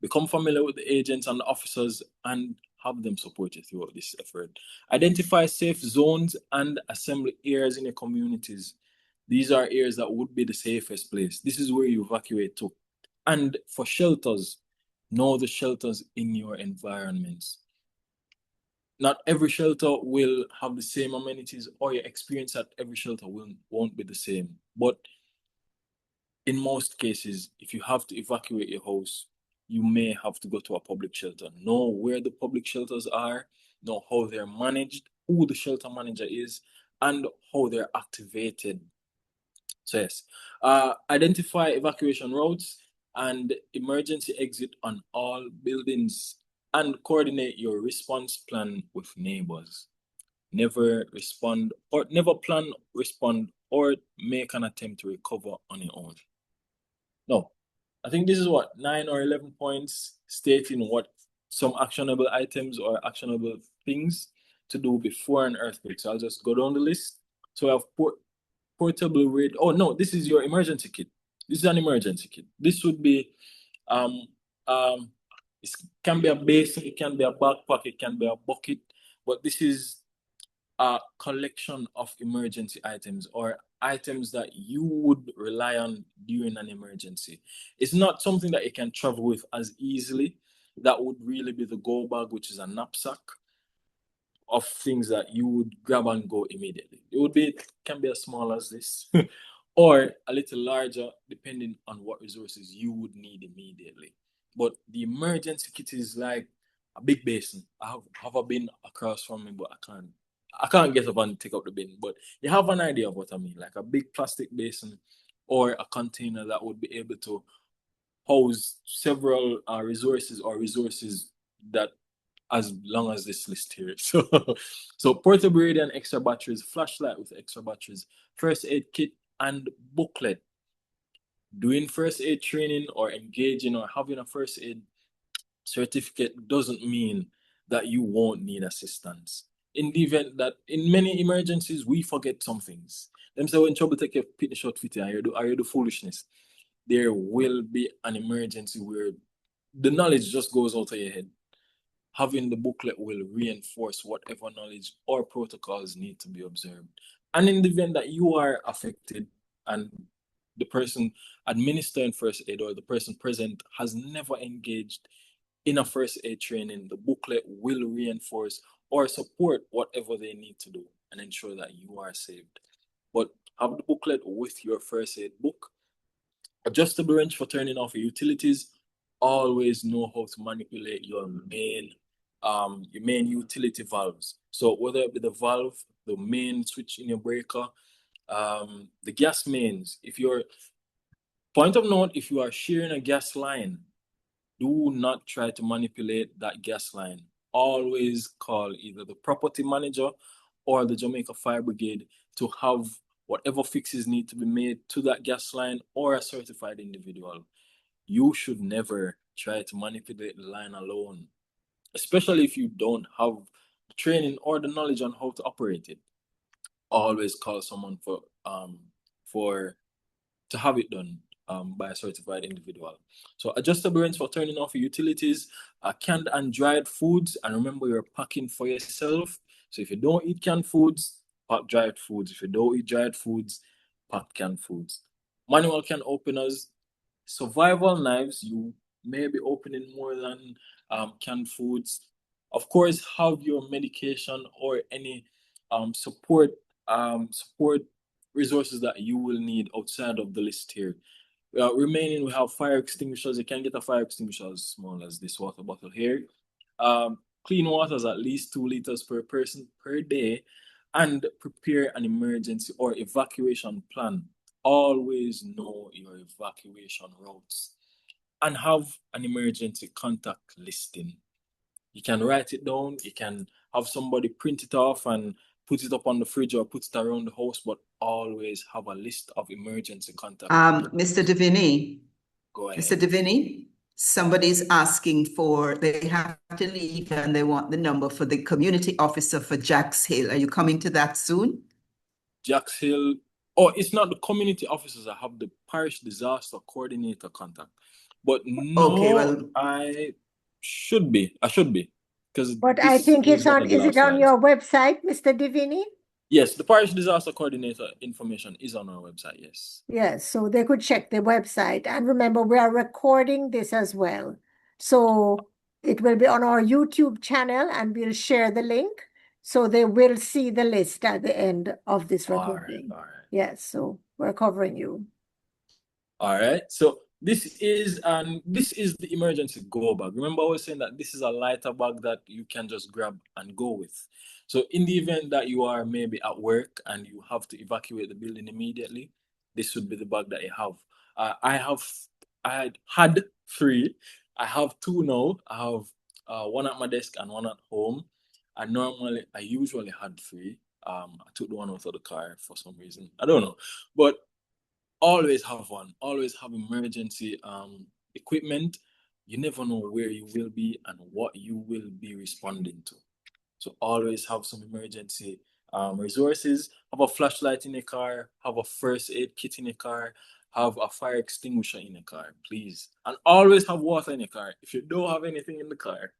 [SPEAKER 4] become familiar with the agents and the officers and have them support you throughout this effort. Identify safe zones and assembly areas in your communities. These are areas that would be the safest place. This is where you evacuate to. And for shelters, know the shelters in your environments. Not every shelter will have the same amenities, or your experience at every shelter won't be the same. But in most cases, if you have to evacuate your house, you may have to go to a public shelter. Know where the public shelters are, know how they're managed, who the shelter manager is, and how they're activated. So yes, identify evacuation routes and emergency exit on all buildings, and coordinate your response plan with neighbors. Never plan, respond, or make an attempt to recover on your own. No, I think this is 9 or 11 points stating what some actionable items or actionable things to do before an earthquake. So I'll just go down the list. So I have portable radio. Oh no, this is your emergency kit. This is an emergency kit. This would be it can be a basin, it can be a backpack, it can be a bucket, but this is a collection of emergency items, or items that you would rely on during an emergency. It's not something that you can travel with as easily. That would really be the go bag, which is a knapsack of things that you would grab and go immediately. Can be as small as this, or a little larger, depending on what resources you would need immediately. But the emergency kit is like a big basin. I have a bin across from me, but I can't get up and take out the bin. But you have an idea of what I mean, like a big plastic basin or a container that would be able to house several resources that as long as this list here. So portable radio and extra batteries, flashlight with extra batteries, first aid kit and booklet. Doing first aid training or engaging or having a first aid certificate doesn't mean that you won't need assistance. in the event that in many emergencies, we forget some things. Them say when trouble take a pity shot fit and you do foolishness, there will be an emergency where the knowledge just goes out of your head. Having the booklet will reinforce whatever knowledge or protocols need to be observed. And in the event that you are affected and the person administering first aid or the person present has never engaged in a first aid training, the booklet will reinforce or support whatever they need to do and ensure that you are saved. But have the booklet with your first aid book. Adjustable wrench for turning off your utilities. Always know how to manipulate your main utility valves. So whether it be the valve, the main switch in your breaker, the gas mains. If you're point of note, if you are sharing a gas line, do not try to manipulate that gas line. Always call either the property manager or the Jamaica Fire Brigade to have whatever fixes need to be made to that gas line or a certified individual. You should never try to manipulate the line alone, especially if you don't have the training or the knowledge on how to operate it. Always call someone to have it done by a certified individual. So adjustable wrench for turning off your utilities, canned and dried foods, and remember you're packing for yourself. So if you don't eat canned foods, pack dried foods. If you don't eat dried foods, pack canned foods. Manual can openers, survival knives. You may be opening more than canned foods. Of course, have your medication or any support resources that you will need outside of the list here. Remaining, we have fire extinguishers. You can get a fire extinguisher as small as this water bottle here. Clean water is at least 2 liters per person per day, and prepare an emergency or evacuation plan. Always know your evacuation routes and have an emergency contact listing. You can write it down. You can have somebody print it off and put it up on the fridge or put it around the house, but always have a list of emergency contacts.
[SPEAKER 1] Mr. Diviney.
[SPEAKER 4] Go ahead.
[SPEAKER 1] Mr. Diviney, somebody's asking they have to leave and they want the number for the community officer for Jacks Hill. Are you coming to that soon?
[SPEAKER 4] Jacks Hill. Oh, it's not the community officers. I have the parish disaster coordinator contact. But no,
[SPEAKER 1] okay, well,
[SPEAKER 4] I should be.
[SPEAKER 2] But I think it's on, is it on your website, Mr. Diviney?
[SPEAKER 4] Yes, the parish disaster coordinator information is on our website, yes.
[SPEAKER 2] Yes, so they could check the website. And remember, we are recording this as well. So it will be on our YouTube channel and we'll share the link. So they will see the list at the end of this recording.
[SPEAKER 4] All right.
[SPEAKER 2] Yes, so we're covering you.
[SPEAKER 4] All right. So this is the emergency go bag. Remember I was saying that this is a lighter bag that you can just grab and go with. So in the event that you are maybe at work and you have to evacuate the building immediately, this would be the bag that you have. I had 3. I have 2 now. I have one at my desk and one at home. I usually had 3. I took the one out of the car for some reason. I don't know. But always have one. Always have emergency equipment. You never know where you will be and what you will be responding to. So always have some emergency resources. Have a flashlight in your car. Have a first aid kit in your car. Have a fire extinguisher in your car, please. And always have water in your car. If you don't have anything in the car,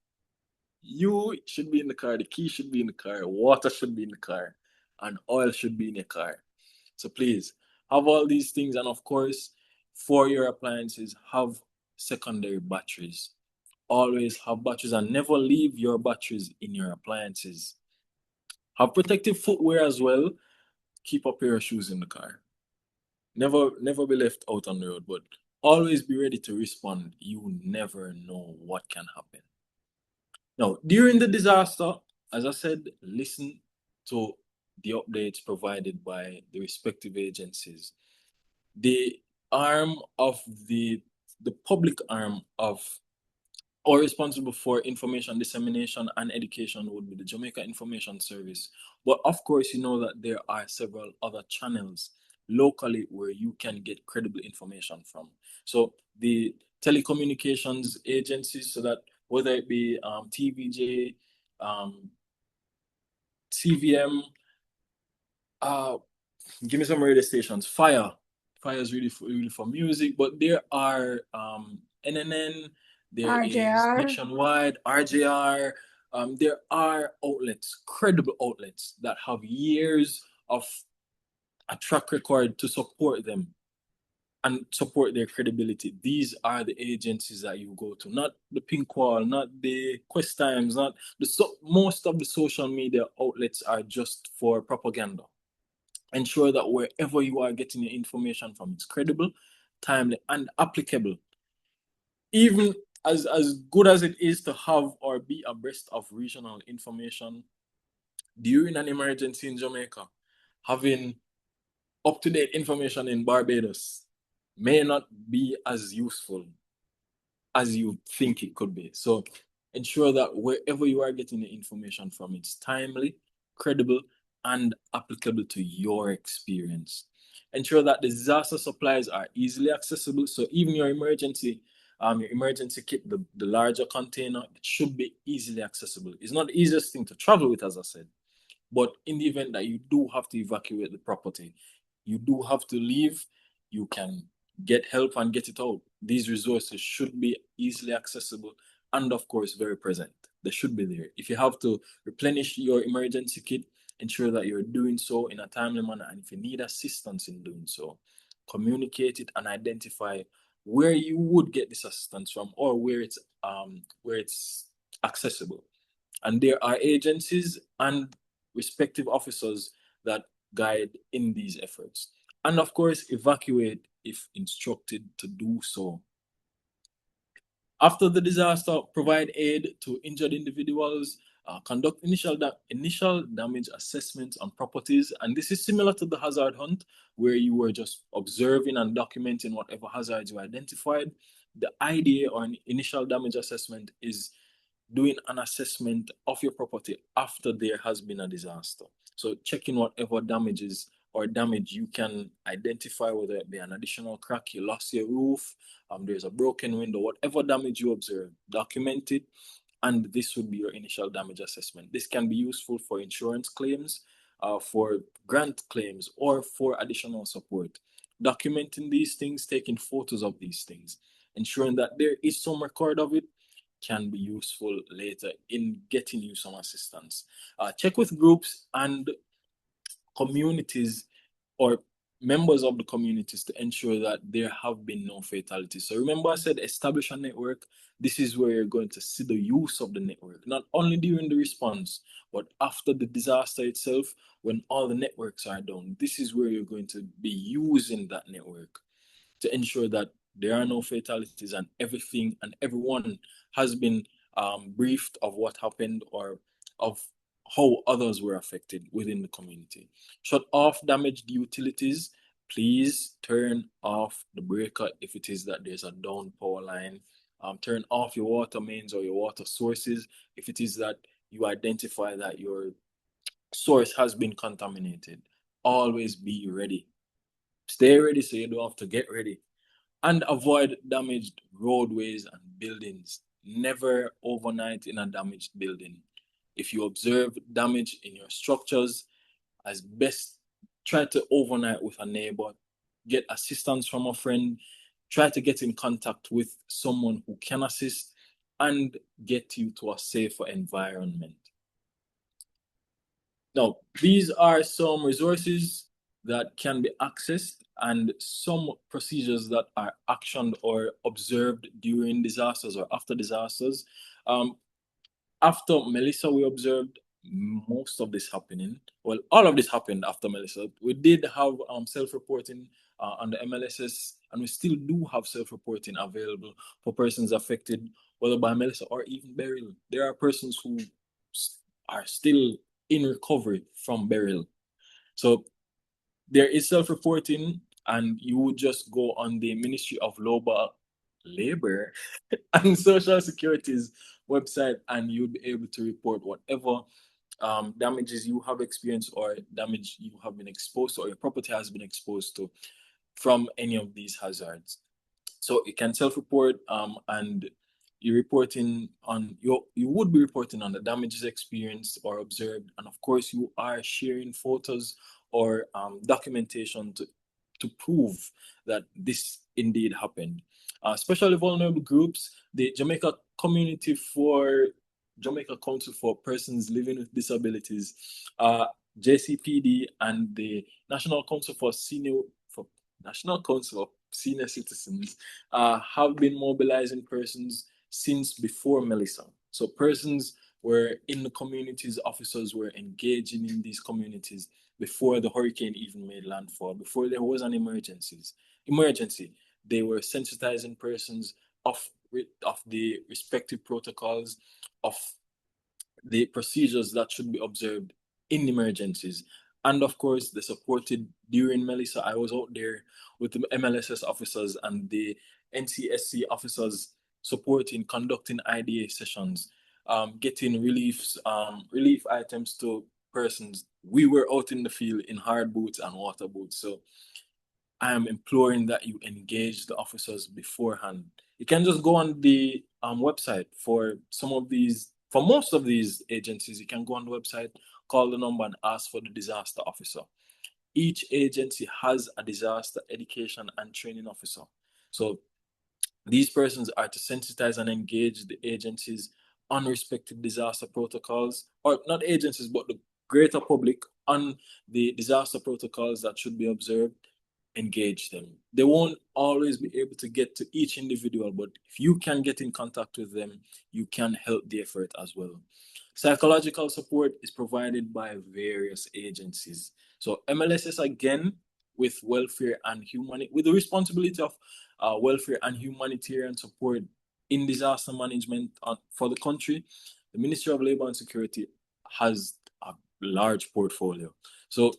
[SPEAKER 4] you should be in the car. The key should be in the car. Water should be in the car. And oil should be in your car. So please, have all these things, and of course, for your appliances, have secondary batteries. Always have batteries and never leave your batteries in your appliances. Have protective footwear as well. Keep a pair of shoes in the car. Never be left out on the road, but always be ready to respond. You never know what can happen. Now, during the disaster, as I said, listen to the updates provided by the respective agencies. The arm of the public arm of or responsible for information dissemination and education would be the Jamaica Information Service. But of course, you know that there are several other channels locally where you can get credible information from. So the telecommunications agencies, so that whether it be TVJ, CVM, give me some radio stations. Fire is really for music, but there are NNN, there is
[SPEAKER 5] RJR.
[SPEAKER 4] Nationwide, RJR. There are outlets, credible outlets that have years of a track record to support them and support their credibility. These are the agencies that you go to, not the Pink Wall, not the Quest Times, not most of the social media outlets are just for propaganda. Ensure that wherever you are getting your information from, it's credible, timely, and applicable. Even as good as it is to have or be abreast of regional information, during an emergency in Jamaica, having up-to-date information in Barbados may not be as useful as you think it could be. So ensure that wherever you are getting the information from, it's timely, credible, and applicable to your experience. Ensure that the disaster supplies are easily accessible. So even your emergency kit, the larger container, it should be easily accessible. It's not the easiest thing to travel with, as I said, but in the event that you do have to evacuate the property, you do have to leave, you can get help and get it out. These resources should be easily accessible and, of course, very present. They should be there. If you have to replenish your emergency kit, ensure that you're doing so in a timely manner. And if you need assistance in doing so, communicate it and identify where you would get this assistance from or where it's accessible. And there are agencies and respective officers that guide in these efforts. And of course, evacuate if instructed to do so. After the disaster, provide aid to injured individuals, conduct initial damage assessments on properties. And this is similar to the hazard hunt, where you were just observing and documenting whatever hazards you identified. The idea or an initial damage assessment is doing an assessment of your property after there has been a disaster. So checking whatever damage you can identify, whether it be an additional crack, you lost your roof, there's a broken window, whatever damage you observe, document it, and this would be your initial damage assessment. This can be useful for insurance claims, for grant claims, or for additional support. Documenting these things, taking photos of these things, ensuring that there is some record of it, can be useful later in getting you some assistance. Check with groups and communities or members of the communities to ensure that there have been no fatalities. So remember I said establish a network. This is where you're going to see the use of the network, not only during the response, but after the disaster itself, when all the networks are down. This is where you're going to be using that network to ensure that there are no fatalities and everything and everyone has been briefed of what happened or of how others were affected within the community. Shut off damaged utilities. Please turn off the breaker if it is that there's a down power line. Turn off your water mains or your water sources if it is that you identify that your source has been contaminated. Always be ready. Stay ready so you don't have to get ready. And avoid damaged roadways and buildings. Never overnight in a damaged building. If you observe damage in your structures, as best try to overnight with a neighbor, get assistance from a friend, try to get in contact with someone who can assist and get you to a safer environment. Now, these are some resources that can be accessed and some procedures that are actioned or observed during disasters or after disasters. After Melissa, we observed most of this happening. Well, all of this happened after Melissa. We did have self-reporting on the MLSS, and we still do have self-reporting available for persons affected, whether by Melissa or even Beryl. There are persons who are still in recovery from Beryl. So there is self-reporting, and you would just go on the Ministry of Labor and Social Security's website, and you'll be able to report whatever damages you have experienced or damage you have been exposed to or your property has been exposed to from any of these hazards. So you can self-report and you're reporting on you would be reporting on the damages experienced or observed, and of course you are sharing photos or documentation to prove that this indeed happened. Especially vulnerable groups, the Jamaica Council for Persons Living with Disabilities, JCPD, and the National Council of Senior Citizens have been mobilizing persons since before Melissa. So persons were in the communities, officers were engaging in these communities before the hurricane even made landfall, before there was an emergency. They were sensitizing persons of the respective protocols, of the procedures that should be observed in emergencies. And of course, they supported during Melissa. I was out there with the MLSS officers and the NCSC officers supporting, conducting IDA sessions, getting relief items to persons. We were out in the field in hard boots and water boots. So I am imploring that you engage the officers beforehand. You can just go on the website for most of these agencies. You can go on the website, call the number, and ask for the disaster officer. Each agency has a disaster education and training officer. So these persons are to sensitize and engage the agencies on respective disaster protocols, or not agencies, but the greater public on the disaster protocols that should be observed. Engage them. They won't always be able to get to each individual, but if you can get in contact with them, you can help the effort as well. Psychological support is provided by various agencies. So MLSS, again, with welfare and with the responsibility of welfare and humanitarian support in disaster management for the country, the Ministry of Labor and Security has a large portfolio. So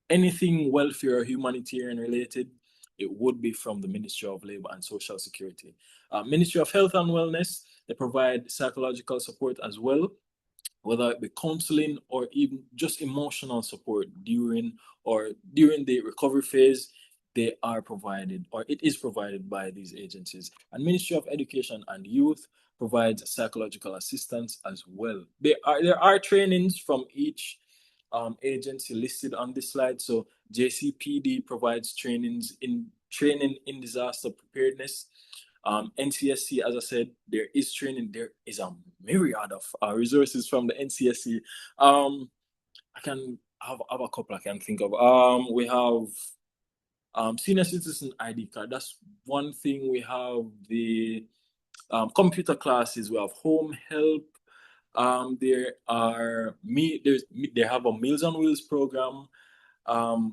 [SPEAKER 4] anything welfare or humanitarian related, it would be from the Ministry of Labor and Social Security. Ministry of Health and Wellness, they provide psychological support as well, whether it be counseling or even just emotional support during the recovery phase. They are provided, or it is provided by these agencies. And Ministry of Education and Youth provides psychological assistance as well. There are trainings from each agency listed on this slide. So JCPD provides training in disaster preparedness. NCSC, as I said, there is training. There is a myriad of resources from the NCSC. I can have a couple I can think of. We have senior citizen ID card. That's one thing. We have the computer classes. We have home help. They have a Meals on Wheels program,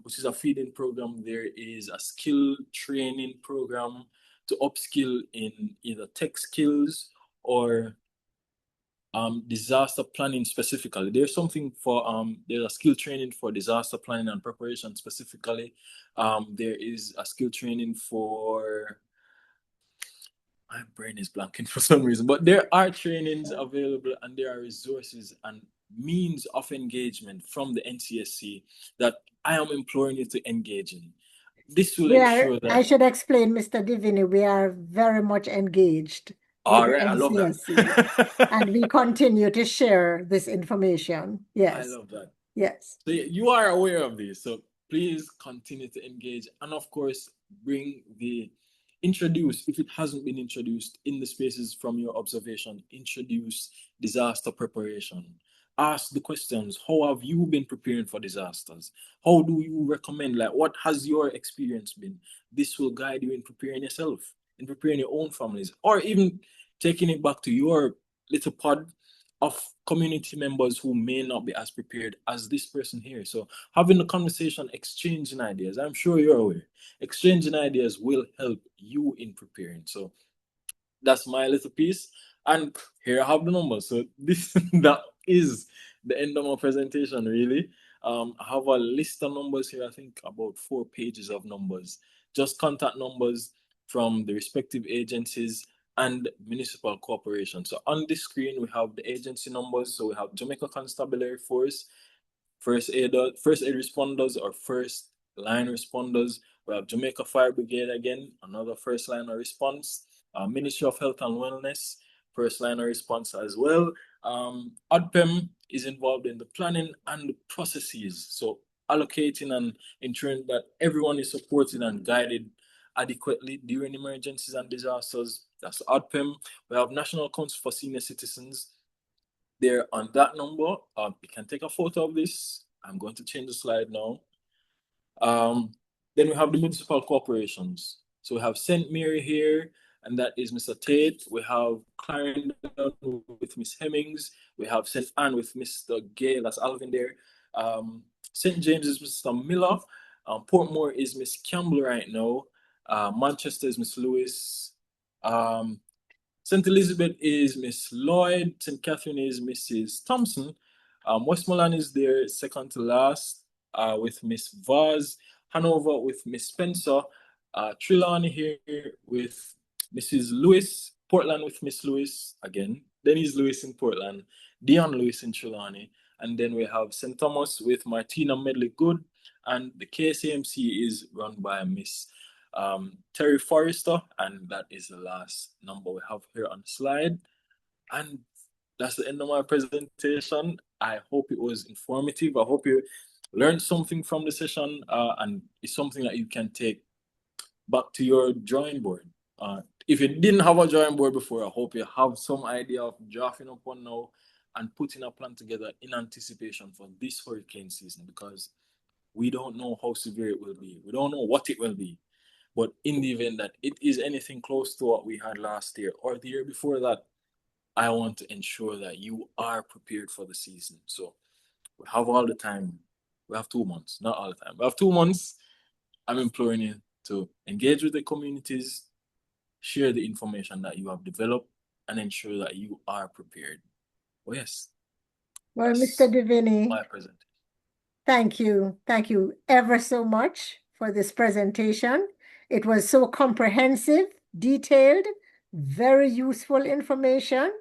[SPEAKER 4] which is a feeding program. There is a skill training program to upskill in either tech skills or disaster planning specifically. There's something for there's a skill training for disaster planning and preparation specifically. There is a skill training for, my brain is blanking for some reason, but there are trainings available and there are resources and means of engagement from the NCSC that I am imploring you to engage in. This will ensure that...
[SPEAKER 2] I should explain, Mr. Diviney, we are very much engaged
[SPEAKER 4] All
[SPEAKER 2] with
[SPEAKER 4] right,
[SPEAKER 2] the
[SPEAKER 4] I love
[SPEAKER 2] NCSC, and we continue to share this information. Yes.
[SPEAKER 4] I love that.
[SPEAKER 2] Yes.
[SPEAKER 4] So you are aware of this, so please continue to engage, and of course, introduce, if it hasn't been introduced in the spaces from your observation, introduce disaster preparation. Ask the questions. How have you been preparing for disasters? How do you recommend, what has your experience been? This will guide you in preparing yourself, in preparing your own families, or even taking it back to your little pod of community members who may not be as prepared as this person here. So having a conversation, exchanging ideas, I'm sure you're aware, exchanging ideas will help you in preparing. So that's my little piece. And here I have the numbers. So that is the end of my presentation, really. I have a list of numbers here, I think about 4 pages of numbers, just contact numbers from the respective agencies and municipal corporation. So on the screen, we have the agency numbers. So we have Jamaica Constabulary Force, first aid responders or first line responders. We have Jamaica Fire Brigade again, another first line of response. Ministry of Health and Wellness, first line of response as well. ODPEM is involved in the planning and the processes. So allocating and ensuring that everyone is supported and guided adequately during emergencies and disasters. That's ODPEM. We have National Council for Senior Citizens. They're on that number. You can take a photo of this. I'm going to change the slide now. Then we have the municipal corporations. So we have St. Mary here, and that is Mr. Tate. We have Clarendon with Miss Hemmings. We have St. Anne with Mr. Gay, that's Alvin there. St. James is Mr. Miller. Portmore is Miss Campbell right now. Manchester is Miss Lewis. St. Elizabeth is Miss Lloyd. St. Catherine is Mrs. Thompson. Westmoreland is there second to last with Miss Vaz. Hanover with Miss Spencer. Trelawney here with Mrs. Lewis. Portland with Miss Lewis again. Denise Lewis in Portland. Dion Lewis in Trelawney. And then we have St. Thomas with Martina Medley Good. And the KCMC is run by Miss Terry Forrester, and that is the last number we have here on the slide. And that's the end of my presentation. I hope it was informative. I hope you learned something from the session, and it's something that you can take back to your drawing board. If you didn't have a drawing board before, I hope you have some idea of drafting up one now and putting a plan together in anticipation for this hurricane season, because we don't know how severe it will be. We don't know what it will be. But in the event that it is anything close to what we had last year or the year before that, I want to ensure that you are prepared for the season. So we have all the time. We have 2 months, not all the time. We have 2 months. I'm imploring you to engage with the communities, share the information that you have developed, and ensure that you are prepared. Oh, yes.
[SPEAKER 2] Well,
[SPEAKER 4] That's
[SPEAKER 2] Mr. Diviney,
[SPEAKER 4] my presentation.
[SPEAKER 2] thank you. Thank you ever so much for this presentation. It was so comprehensive, detailed, very useful information.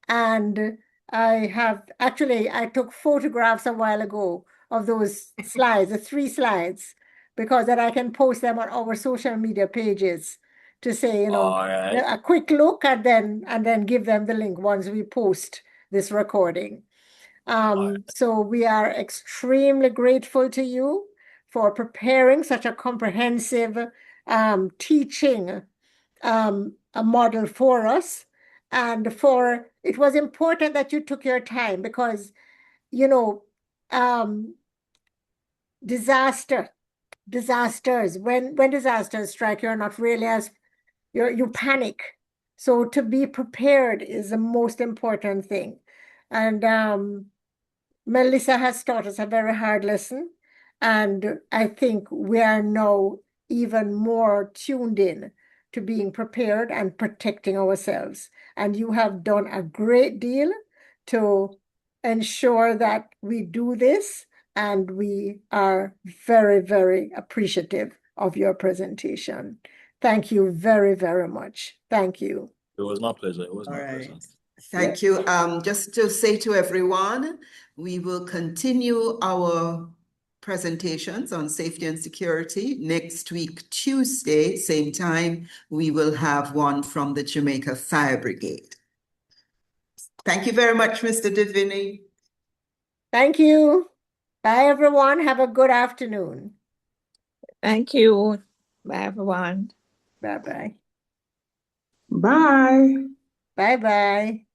[SPEAKER 2] And I took photographs a while ago of those slides, the 3 slides, because then I can post them on our social media pages to say,
[SPEAKER 4] Right.
[SPEAKER 2] a quick look and then give them the link once we post this recording. So we are extremely grateful to you for preparing such a comprehensive teaching a model for us. And it was important that you took your time because, disasters, when disasters strike, you're not really you panic. So to be prepared is the most important thing. And Melissa has taught us a very hard lesson. And I think we are now even more tuned in to being prepared and protecting ourselves. And you have done a great deal to ensure that we do this. And we are very, very appreciative of your presentation. Thank you very, very much. Thank you.
[SPEAKER 4] It was my pleasure. It was
[SPEAKER 1] All
[SPEAKER 4] my
[SPEAKER 1] right.
[SPEAKER 4] pleasure.
[SPEAKER 1] Thank you. Just to say to everyone, we will continue our presentations on safety and security next week, Tuesday, same time. We will have one from the Jamaica Fire Brigade. Thank you very much, Mr. Diviney.
[SPEAKER 2] Thank you. Bye, everyone. Have a good afternoon.
[SPEAKER 6] Thank you. Bye, everyone.
[SPEAKER 2] Bye-bye.
[SPEAKER 9] Bye.
[SPEAKER 2] Bye-bye.